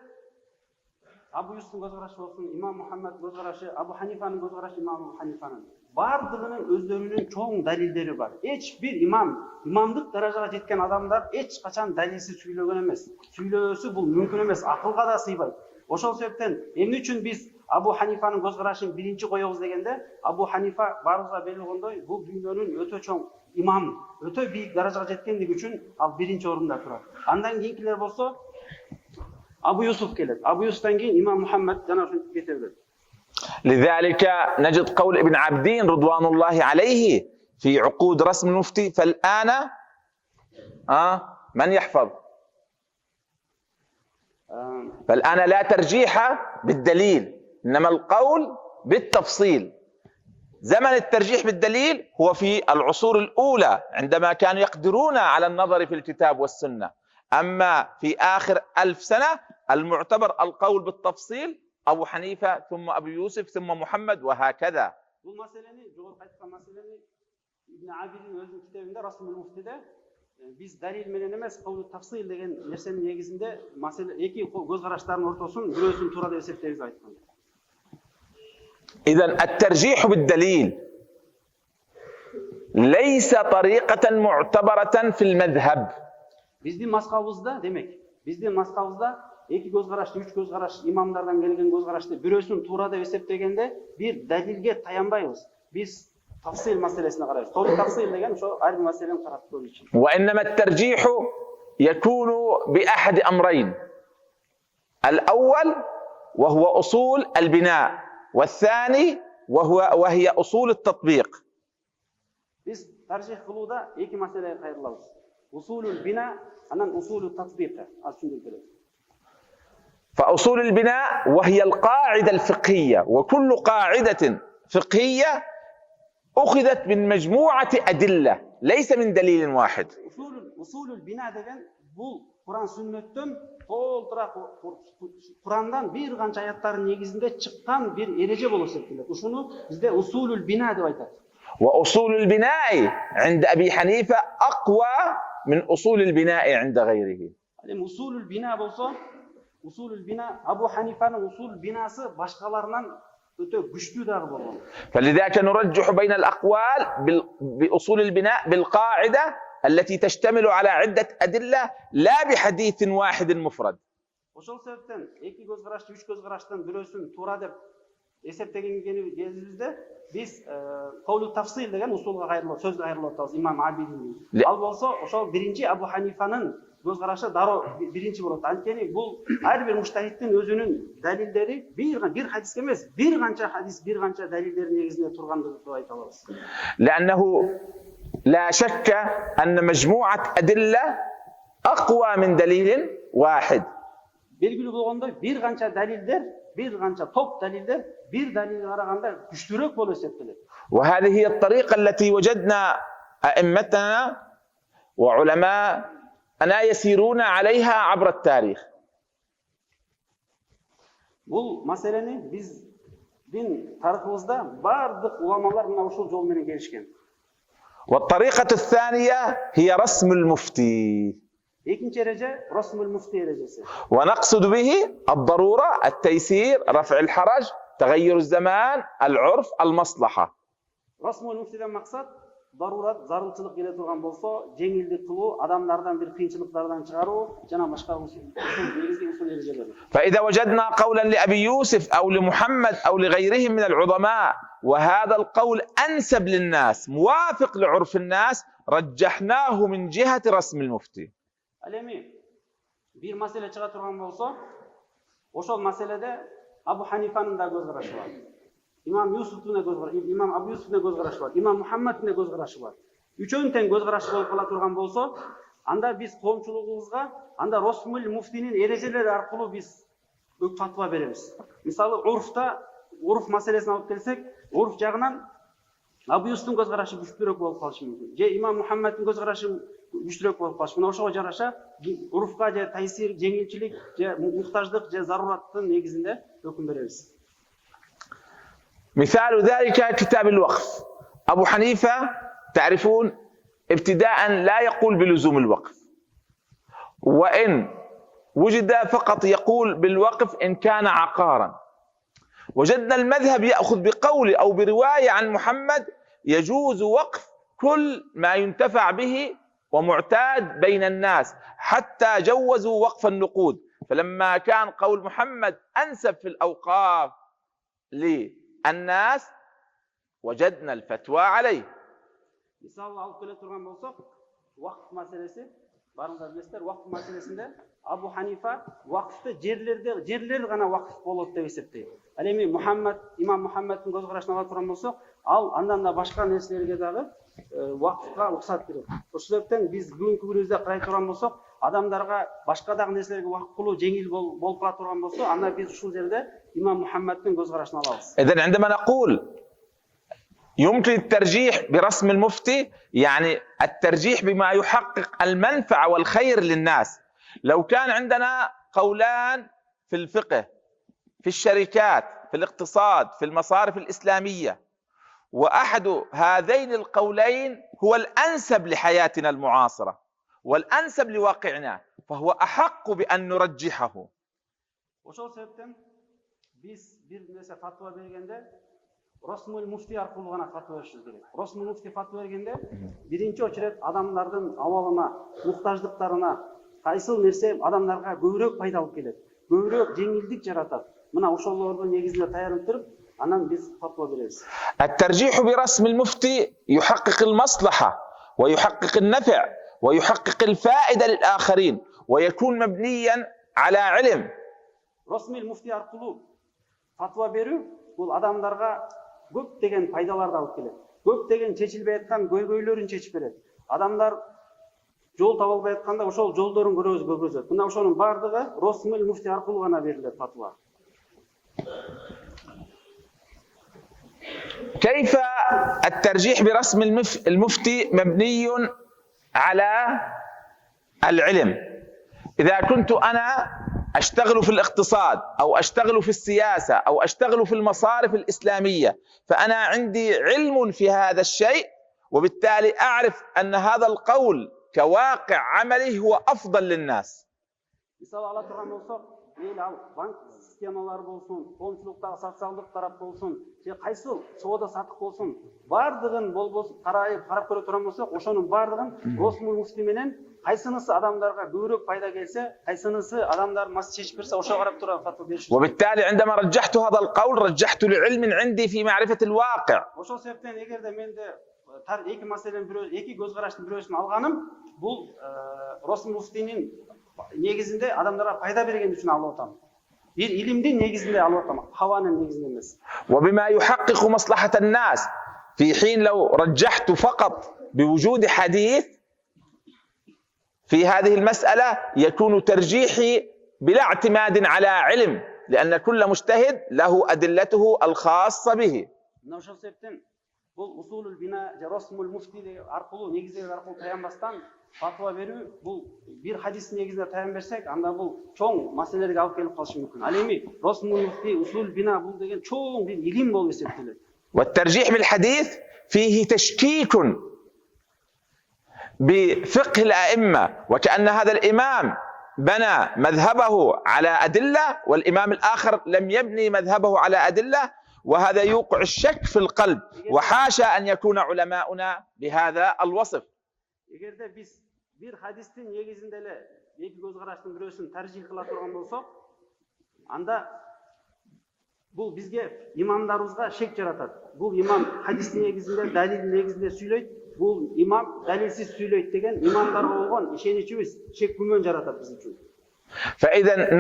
Abu Yusuf'un göz karşı olsun, İmam Muhammed göz karşı, Abu Hanifa'nın göz karşı, İmam Abu Hanifa'nın. Bardığının özlerinin çoğun dalilleri var. Hiçbir imamlık dereceye jetken adamlar hiç kaçan dalilsiz söylögen emes. Söylösü bu mümkün emes, akılga da sыйбайт. Ошол себептен эмне үчүн биз Абу Ханифанын көз карашын биринчи коебуз дегенде, Абу Ханифа барыбызга белгилүү болгондой, бул дүйнөнүн өтө чоң имам, өтө бийик даражага жеткендиги үчүн ал биринчи орунда турат. Андан кийинкилер болсо Абу Юсуф келет. Абу Юсуфтан кийин Имам Мухаммед жана ушинтип кете берет. لذلك نجد قول ابن عابدين رضوان الله عليه في عقود رسم المفتي: فالآن من يحفظ؟ فالآن لا ترجيح بالدليل، إنما القول بالتفصيل. زمن الترجيح بالدليل هو في العصور الأولى عندما كانوا يقدرون على النظر في الكتاب والسنة. أما في آخر 1000 سنة المعتبر القول بالتفصيل، أبو حنيفة ثم أبو يوسف ثم محمد وهكذا. Bu meseleni, jogorku aytkan meseleni İbn Abidin özünün kitabında Rasmul Mufti'de biz dalil menen emes, kavlu tafsil degen nersenin negizinde mesele iki göz karaşlarının ortosun birөөsүн туура деп эсептейбиз айткан. إذن الترجيح بالدليل ليس طريقة معتبرة في المذهب. Биздин маскабыбызда, демек, биздин маскабыбызда эки көз карашты, үч көз караш, имамдардан келген көз карашты бирөөсүн туура деп эсептегенде бир далилге таянбайбыз. Биз tafsil meselesine kararız. Kavlu tafsil degen şu ayrı bir meselenin karakterleri için. وإنما الترجيح يكون بأحد أمرين: الأول وهو أصول البناء، والثاني وهي أصول التطبيق. Biz tercih kılıda iki meseleye kayırlarız. Usulul bina, anan usulul tatbik. Az şimdi böyle. فأصول البناء وهي القاعدة الفقهية، وكل قاعدة فقهية أخذت من مجموعة أدلة ليس من دليل واحد. Usulul bina degen bu Kur'an sünnetten толтура Kur'an'dan bir kança ayatların negizinde çıkan bir erece bolu septiler. Uşunu bizde usulul bina деп айтат. وأصول البناء عند أبي حنيفة أقوى من أصول البناء عند غيره. Usulul bina bolsa, usulul bina Abu Hanifa'nın usul binası başkalarından فلذلك نرجح بين الأقوال بأصول البناء بالقاعدة التي تشتمل على عدة أدلة لا بحديث واحد مفرد. Ошол себептен эки көз карашты, үч көз караштын бирөөсүн туура деп эсептегенибизде биз кавлу тафсил деген усулга кайрылып, сөзгө кайрылып атабыз Имам Абидин. Ал болсо ошол биринчи Абу Ханифанын göz karşı daroo birinci bolot. Antkeni bul her bir mujtahidin özünün dalilleri bir hadis emas, bir kança hadis, bir kança dalillerin negizinde turgandygy ayta alabız. لأنه لا شك أن مجموعة أدلة أقوى من دليل واحد. Belgili bolgondoy bir kança daliller, bir kança top daliller bir dalile karaganda güçlürөөк bolуп эсептелет. وهذه هي الطريقة التي وجدنا أئمتنا وعلماء أنا يسيرون عليها عبر التاريخ. Bu meseleni bizдің tariximizda bardıq ulamalar mına uşul jol menен kelişken. والطريقة الثانية هي رسم المفتي، Экинчи эреже Расмул муфти эрежеси. ونقصد به الضرورة، التيسير، رفع الحرج، تغير الزمان، العرف، المصلحة. Расмул муфтиден максат дарурат, зарылчылык келе турган болсо, жеңилдик кылуу, адамдардан бир кыйынчылыктардан чыгаруу жана башка негизги усул эрежелер. فإذا وجدنا قولا لأبي يوسف أو لمحمد أو لغيرهم من العظماء وهذا القول أنسب للناس موافق لعرف الناس رجحناه من جهة رسم المفتي. Ал эми бир маселе чыга турган болсо, ошол маселеде Абу Ханифанын да көз карашы бар. Имам Юсуфтун да көз карашы, имам Абу Юсуфтун да көз карашы бар, имам Мухаммадтын да көз карашы бар. Үчөөнүн тең көз карашы болуп кала турган болсо, анда биз коомчулугубузга анда Расмул муфтинин эрежелери аркылуу биз фатва беребиз. Мисалы урф маселесин алып келсек, урф жагынан Абу Юсуфтун көз карашы күчтүүрөөк болуп калышы мүмкүн. Же имам Мухаммадтын көз карашы күчтүүрөөк болуп калышы. Мына ошого жараша урфка же тайсир, жеңилчилик, же муктаждык, же зарураттын негизинде өкүм беребиз. مثال ذلك كتاب الوقف. أبو حنيفة تعرفون ابتداء لا يقول بلزوم الوقف، وإن وجد فقط يقول بالوقف إن كان عقارا. وجدنا المذهب يأخذ بقول أو برواية عن محمد يجوز وقف كل ما ينتفع به ومعتاد بين الناس، حتى جوزوا وقف النقود. فلما كان قول محمد أنسب في الأوقاف للناس وجدنا الفتوى عليه. Мисалы алып келе турган болсок, вакыт маселеси, барыңыздар билесиздер, вакыт маселесинде Абу Ханифа вакытты жерлер гана вакыт болот деп эсептейт. Ал эми имам Мухаммадтын көз карашын ала турган болсок, ал андан да башка нерселерге дагы вакытка уруксат берет. Ошол себептен биз бүгүнкү күнүбүздө карай турган болсок, адамдарга башка дагы нерселерге вакыт кылуу жеңил болуп кала турган болсо, анда биз ушул жерде имам Мухаммадтын көз карашын алабыз. إذن عندما نقول يمكن الترجيح برسم المفتي، يعني الترجيح بما يحقق المنفعة والخير للناس. لو كان عندنا قولان في الفقه، في الشركات، في الاقتصاد، في المصارف الإسلامية، وأحد هذين القولين هو الأنسب لحياتنا المعاصرة والأنسب لواقعنا، فهو أحق بأن نرجحه. Ошол себептен биз бир нерсе фатва бергенде Расмул муфти аркылуу гана фатва беришибиз керек. Расмул муфти фатва бергенде биринчи очерет адамдардын абалына, муктаждыктарына, кайсыл нерсе адамдарга көбүрөөк пайда алып келет, көбүрөөк жеңилдик жаратат. Мына ошолордун негизинде таянып туруп, анан биз фатва беребиз. الترجيح برسم المفتي يحقق المصلحة ويحقق النفع ويحقق الفائدة للآخرين ويكون مبنيا على علم. Расмул муфти аркылуу фатва берүү бул адамдарга көптөгөн пайдаларды алып келет. Көптөгөн чечилбей аткан көйгөйлөрүн чечип берет. Адамдар жол таба албай атканда ошол жолдорун көргөзөт. Мына ошонун бардыгы Расмул муфти аркылуу гана берилет фатва. كيف الترجيح برسم المفتي مبني على العلم؟ إذا كنت أنا أشتغل في الاقتصاد أو أشتغل في السياسة أو أشتغل في المصارف الإسلامية، فأنا عندي علم في هذا الشيء، وبالتالي أعرف أن هذا القول كواقع عملي هو أفضل للناس. Мисалы ала турган болсок, ал банк системалары болсун, коомчулуктагы социалдык тарап болсун, же кайсыл соода сатык болсун, бардыгын болбосун карап көрө турган болсок, ошонун бардыгын Расмул муфти менен кайсынысы адамдарга көбүрөөк пайда келсе, кайсынысы адамдар мас чечип берсе, ошого карап турган фатва беришибиз. وبالتالي عندما رجحت هذا القول رجحت لعلم عندي في معرفة الواقع. Ошол себептен эгерде менде эки маселенин эки көз караштын бирөөсүн алганым, бул Расмул муфтинин негизинде адамдарга пайда берген үчүн алып атам. Бир илимдин негизинде алып атам, хаванын негизинде эмес. وبما يحقق مصلحة الناس، في حين لو رجحت فقط بوجود حديث في هذه المسألة يكون ترجيحي بلا اعتماد على علم، لأن كل مجتهد له أدلته الخاصة به. Ошол себептен бул усулул бина же Расмул муфти аркылуу негиздер аркылуу таянбастан фатва берүү, бул бир хадистин негизинде таян берсек, анда бул чоң маселелерге алып келип калышы мүмкүн. Ал эми Расмул муфти усул бина бул деген чоң бир илим болуп эсептелет. والترجيح بالحديث فيه تشكيك بفقه الأئمة، وكأن هذا الإمام بنى مذهبه على أدلة والإمام الآخر لم يبني مذهبه على أدلة، وهذا يوقع الشك في القلب، وحاشا أن يكون علماؤنا بهذا الوصف. Эгерде биз бир хадистин негизинде эле эки көз караштын бирөөсүн таржих кыла турган болсок, анда бул бизге имамдарыбызга шек жаратат. Бул имам хадистин негизинде, далилдин негизинде сүйлөйт, бул имам далилсиз сүйлөйт деген имамдарга болгон ишеничибиз шек күмөн жаратат биз үчүн. فإذا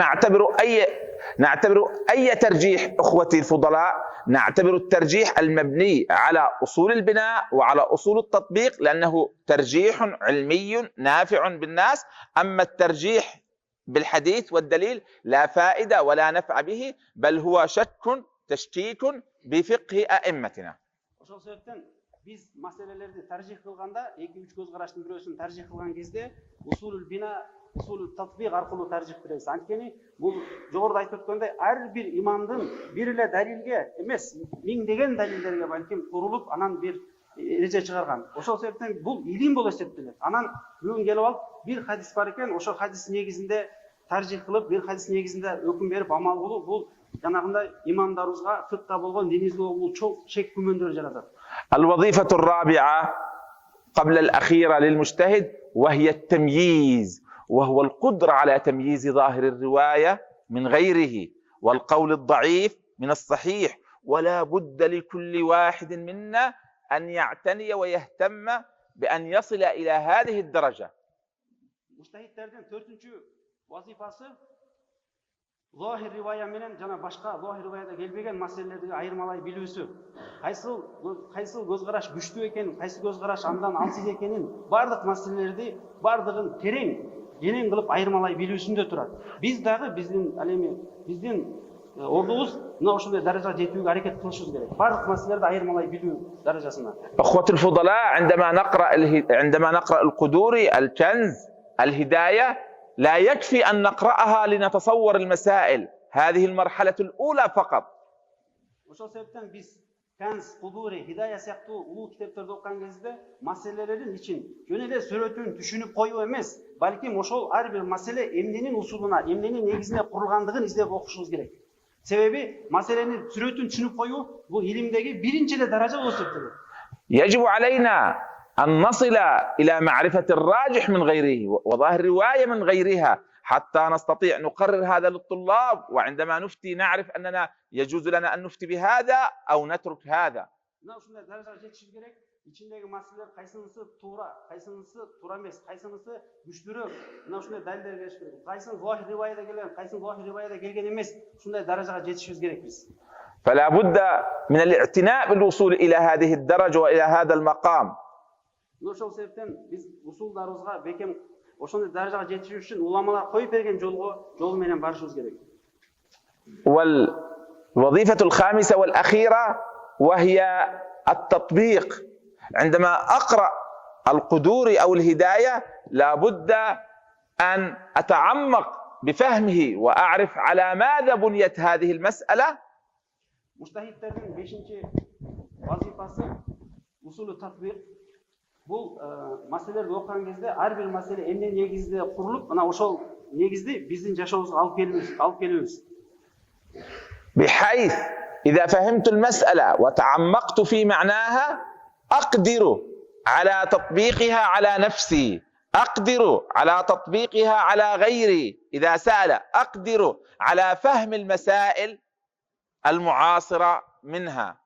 نعتبر أي ترجيح أخوتي الفضلاء، نعتبر الترجيح المبني على أصول البناء وعلى أصول التطبيق، لأنه ترجيح علمي نافع بالناس. أما الترجيح بالحديث والدليل لا فائدة ولا نفع به، بل هو شك تشكيك بفقه أئمتنا. Ошол себептен биз маселелерди таржих кылганда, 2-3 көз караштын бирөөсүн таржих кылган кезде усулул бина, усулул татбик аркылуу таржих беребиз. Анткени бул жогоруда айтып өткөндөй ар бир имамдын бир эле далилге эмес, миңдеген далилдерге балким курулуп, анан бир эреже чыгарган. Ошол себептен бул илим болуп эсептелет. Анан бүгүн келип алып бир хадис бар экен, ошол хадис негизинде таржих кылып, бир хадис негизинде өкүм берип амал кылуу, бул жанагындай имамдарыбызга фыкка болгон, динибизге болгон чоң шек күмөндөр жаратат. الوظيفة الرابعة قبل الأخيرة للمجتهد وهي التمييز، وهو القدرة على تمييز ظاهر الرواية من غيره والقول الضعيف من الصحيح. ولا بد لكل واحد منا أن يعتني ويهتم بأن يصل إلى هذه الدرجة. Mujtahidlerden 4-cü vazifası zahir rivaya menen jana başka zahir rivayada gelbegen meselelerdi ayırmalay bilүүsü. Kaysı göz karaş güçlü eken, kaysı göz karaş andan alsız ekenin bardıq meselelерди bardığın tereң, genен kılıp ayırmalay bilүүsünde turat. Biz dagı bizdin ordubuz mına ошондой даражага жетүүгө аракет кылышыбыз керек. Бардық маселелерди айырмалай билүү даражасына. أخوة الفضلاء، عندما نقرأ القدوري الكنز الهداية لا يكفي أن نقرأها لنتصور المسائل، هذه المرحلة الأولى فقط. Ошол себептен биз Kanz, Kuduri, Hidaya сыяктуу улуу китептерди окуган кезде маселелердин ичин жөн эле сүрөтүн түшүнүп коюу эмес, балким ошол ар бир маселе эмненин усулуна, эмненин негизине курулгандыгын издеп окушубуз керек. Себеби маселенин сүрөтүн түшүнүп коюу бул илимдеги биринчи эле даража болуп эсептелет. يجب علينا أن نصل إلى معرفة الراجح من غيره وظاهر الرواية من غيرها حتى نستطيع نقرر هذا للطلاب، وعندما نفتي نعرف أننا يجوز لنا أن نفتي بهذا أو نترك هذا. İçindeki meseleler kaysınısı tuğra, kaysınısı tuğramez, kaysınısı güçlürü, şunday daliller geliş gerek. Kaysın zahir rivayete gelen, kaysın zahir rivayete gelgen emez, şunday darajaga жетишибиz gerek biz. فلا بد من الاعتناء بالوصول إلى هذه الدرجة وإلى هذا المقام. Ошол себептен биз усулдарыбызга бекем ошондой даражага жетишиш үчүн уламалар коюп берген жол менен барышыбыз керек. والوظيفة الخامسة والأخيرة وهي التطبيق. عندما أقرأ القدوري أو الهداية لابد أن أتعمق بفهمه وأعرف على ماذا بنيت هذه المسألة. Mujtahidlerden 5-ci vazifası usulü tatbik. Bu meselelerdi okuyan кезде her bir mesele emne negizde kurulup, ana ошол негизди биздин жашообузга алып келебиz. بحيث إذا فهمت المسألة وتعمقت في معناها أقدر على تطبيقها على نفسي، أقدر على تطبيقها على غيري إذا سأل، أقدر على فهم المسائل المعاصرة منها.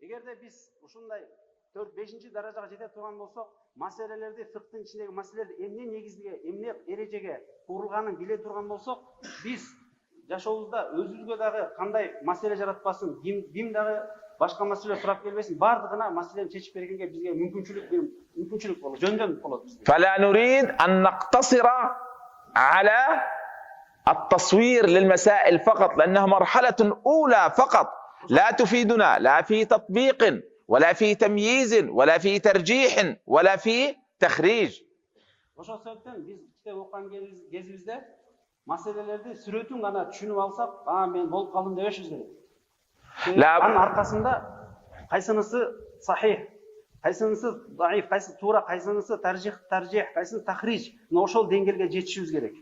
Эгерде биз ушундай 4-5-ci даражага жете турган болсок, маселелерди фыктын ичиндеги маселелерди эмне негизге, эмне эрежеге курулганын биле турган болсок, биз жашообузда өзүбүзгө дагы кандай маселе жаратпасын, ким дагы башка маселе сурап келбесин, бардыгына маселени чечип бергенге бизге мүмкүнчүлүк болот, жөн болот бизге. فلا نريد أن نقتصر على التصوير للمسائل فقط، لأنها مرحلة أولى فقط لا تفيدنا لا في تطبيق ولا في تمييز ولا في ترجيح ولا في تخريج. Ошол себептен биз китеп окуган кезибизде маселелерди сүрөтүн гана түшүнүп алсак, мен болуп калдым дебешибиз керек. Анын аркасында кайсынысы сахих, кайсынысы даиф, кайсысы туура, кайсынысы таржих, кайсынысы тахриж. Мына ошол деңгээлге жетишибиз керек.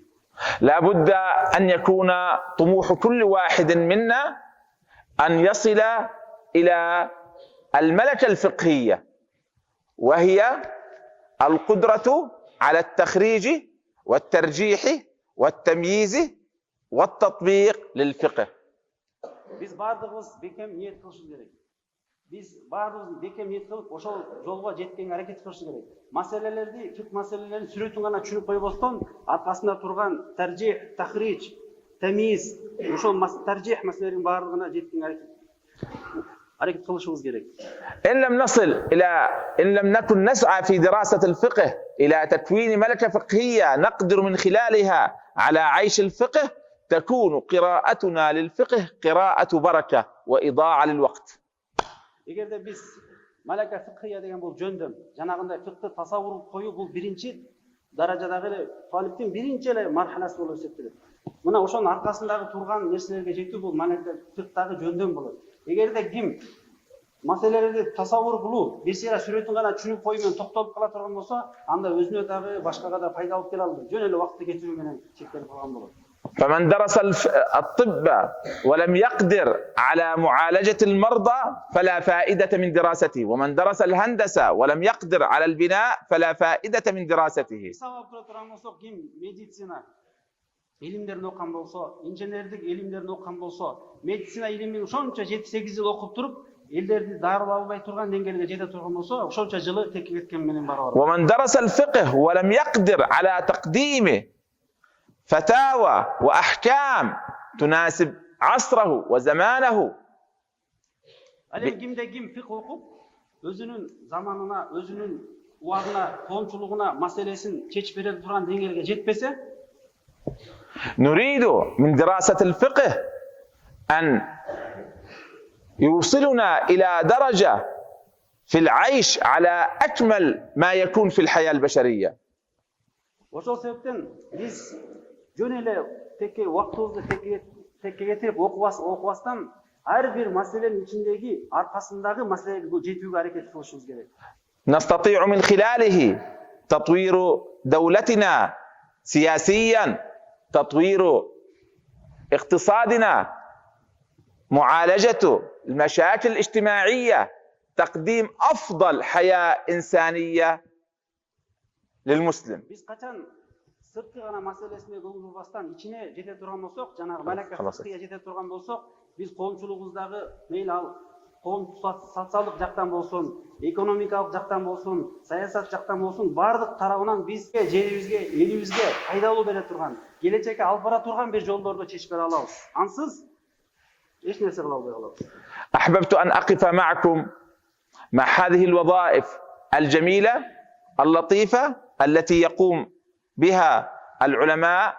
لا بد أن يكون طموح كل واحد منا أن يصل إلى الملكة الفقهية، وهي القدرة على التخريج والترجيح والتمييز والتطبيق للفقه. Biz bardığımız bekem niyet kılışımız gerek. Biz bardığımız bekem niyet kılıp ошол жолго жеткенге аракет кылышыбыз керек. Маселелерди, фик маселелерин сүрөтүн гана түшүнүп койбостон, аркасында турган таржих, тахриж, тамиз, ошол таржих маселелеринин бардыгына жеткенге аракет кылышыбыз керек. إن لم نكن نسعى في دراسة الفقه إلى تكوين ملكة فقهية نقدر من خلالها على عيش الفقه، تكون قراءتنا للفقه قراءة بركة وإضاعة للوقت. Эгерде биз малака фикхия деген бул жөндөм, жанагындай фикхти тасаввур коюу бул биринчи даражадагы эле талиптин биринчи эле мархаласы болуп эсептелет. Мына ошонун аркасындагы турган нерселерге жетүү бул малака фикхтагы жөндөм болот. Эгерде ким маселелерди тасаввур кылуу, бир сыйра сүрөтүн гана түшүнүп коюу менен токтолуп кала турган болсо, анда өзүнө дагы башкага да пайда алып келе албайт. Жөн эле убакытты кетирүү менен чектелип калган болот. فمن درس الطب ولم يقدر على معالجة المرضى فلا فائدة من دراسته، ومن درس الهندسة ولم يقدر على البناء فلا فائدة من دراسته. Ким медицина илимдерин окуган болсо, инженердик илимдерин окуган болсо, медицина илимин ошончо 7-8 жыл окуп туруп, элдерди дарылап албай турган деңгээлге жете турган болсо, ошончо жылы текке кеткен менен барабар. ومن درس الفقه ولم يقدر على تقديم فتاوى وأحكام تناسب عصره وزمانه. Алем кимде ким фикх окуп, өзүнүн заманына, өзүнүн убагына, коомчулугуна маселесин чечип бере турган деңгээлге жетпесе, نريد من دراسة الفقه أن يوصلنا إلى درجة في العيش على أكمل ما يكون في الحياة البشرية. ошол себептен биз жөн эле текке убактыбызды текке кетирип окубастан ар бир маселенин ичиндеги аркасындагы маселеге жетүүгө аракет кылышыбыз керек. نستطيع من خلاله تطوير دولتنا سياسيا، تطوير اقتصادنا، معالجة المشاكل الاجتماعية، تقديم أفضل حياة إنسانية للمسلم. Biz kaçan sırtkı gana meselesine doldurbastan içine jete turgan bolsok, janagı malaka fıkıya jete turgan bolsok, biz koomчулугубуздагы мейли ал коом социалдык жактан болсун, экономикалык жактан болсун, саясат жактан болсун, бардык тарабынан бизге, жерибизге, элибизге пайдалуу бере турган, келечекке алып бара турган бир жолдорду чечип бере алабыз. Ансыз эч нерсе кыла албай калабыз. أحببت أن أقف معكم مع هذه الوظائف الجميلة اللطيفة التي يقوم بها العلماء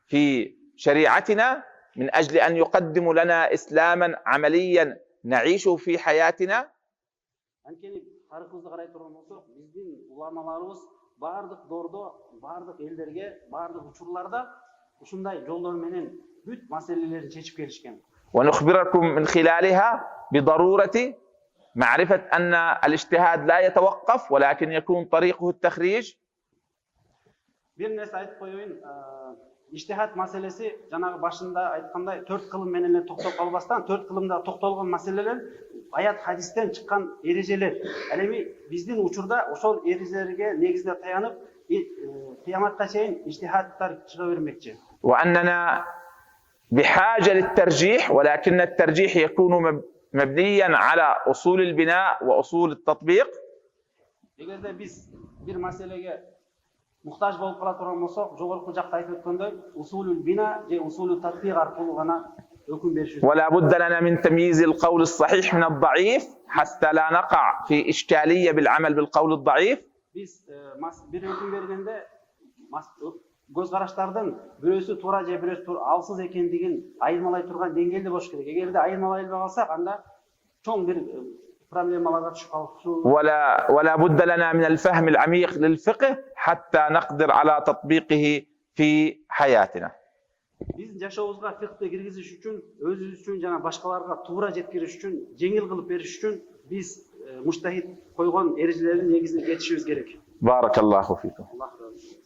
في شريعتنا من أجل أن يقدموا لنا إسلاما عمليا نعيشه في حياتنا. Биздин уламаларыбыз бардык дордо, бардык элдерге, бардык учурларда ушундай жолдор менен бүт маселелерин чечип келишкен. ونخبركم من خلالها بضرورة معرفة أن الاجتهاد لا يتوقف ولكن يكون طريقه التخريج. Bir nерсе айтып коеюн, иштихат маселеси жанагы башында айткандай 4 кылым менен эле токтоп калбастан, 4 кылымда токтолгон маселелер аят хадистен чыккан эрежелер. Ал эми биздин учурда ошол эрежелерге негизде таянып, кыяматка чейин иштихаттар чыга бермекчи. وأننا بحاجة للترجيح، ولكن الترجيح يكون مبنيا على أصول البناء وأصول التطبيق. Эгерде биз бир маселеге muhtaç bolup kala турган болсок, жогорку жакта айтып өткөндөй, усулул бина же усулул татбиq аркылуу гана өкүм беришибиз. ولا بد لنا من تمييز القول الصحيح من الضعيف حتى لا نقع في إشكالية بالعمل بالقول الضعيف. Биз бир өкүм бергенде көз караштардын бирөөсү туура же бирөөсү алсыз экендигин айырмалай турган деңгээлде болуш керек. Эгерде айырмалай албай калсак, анда чоң бир проблемаларга түшүп калып. ولا بد لنا من الفهم العميق للفقه حتى نقدر على تطبيقه في حياتنا. Биздин жашообузга фикхти киргизиш үчүн, өзүбүз үчүн жана башкаларга туура жеткириш үчүн, жеңил кылып бериш үчүн биз муштахид койгон эрежелердин негизинде кетишибиз керек. Barakallahu fikum. Аллах разы болсун.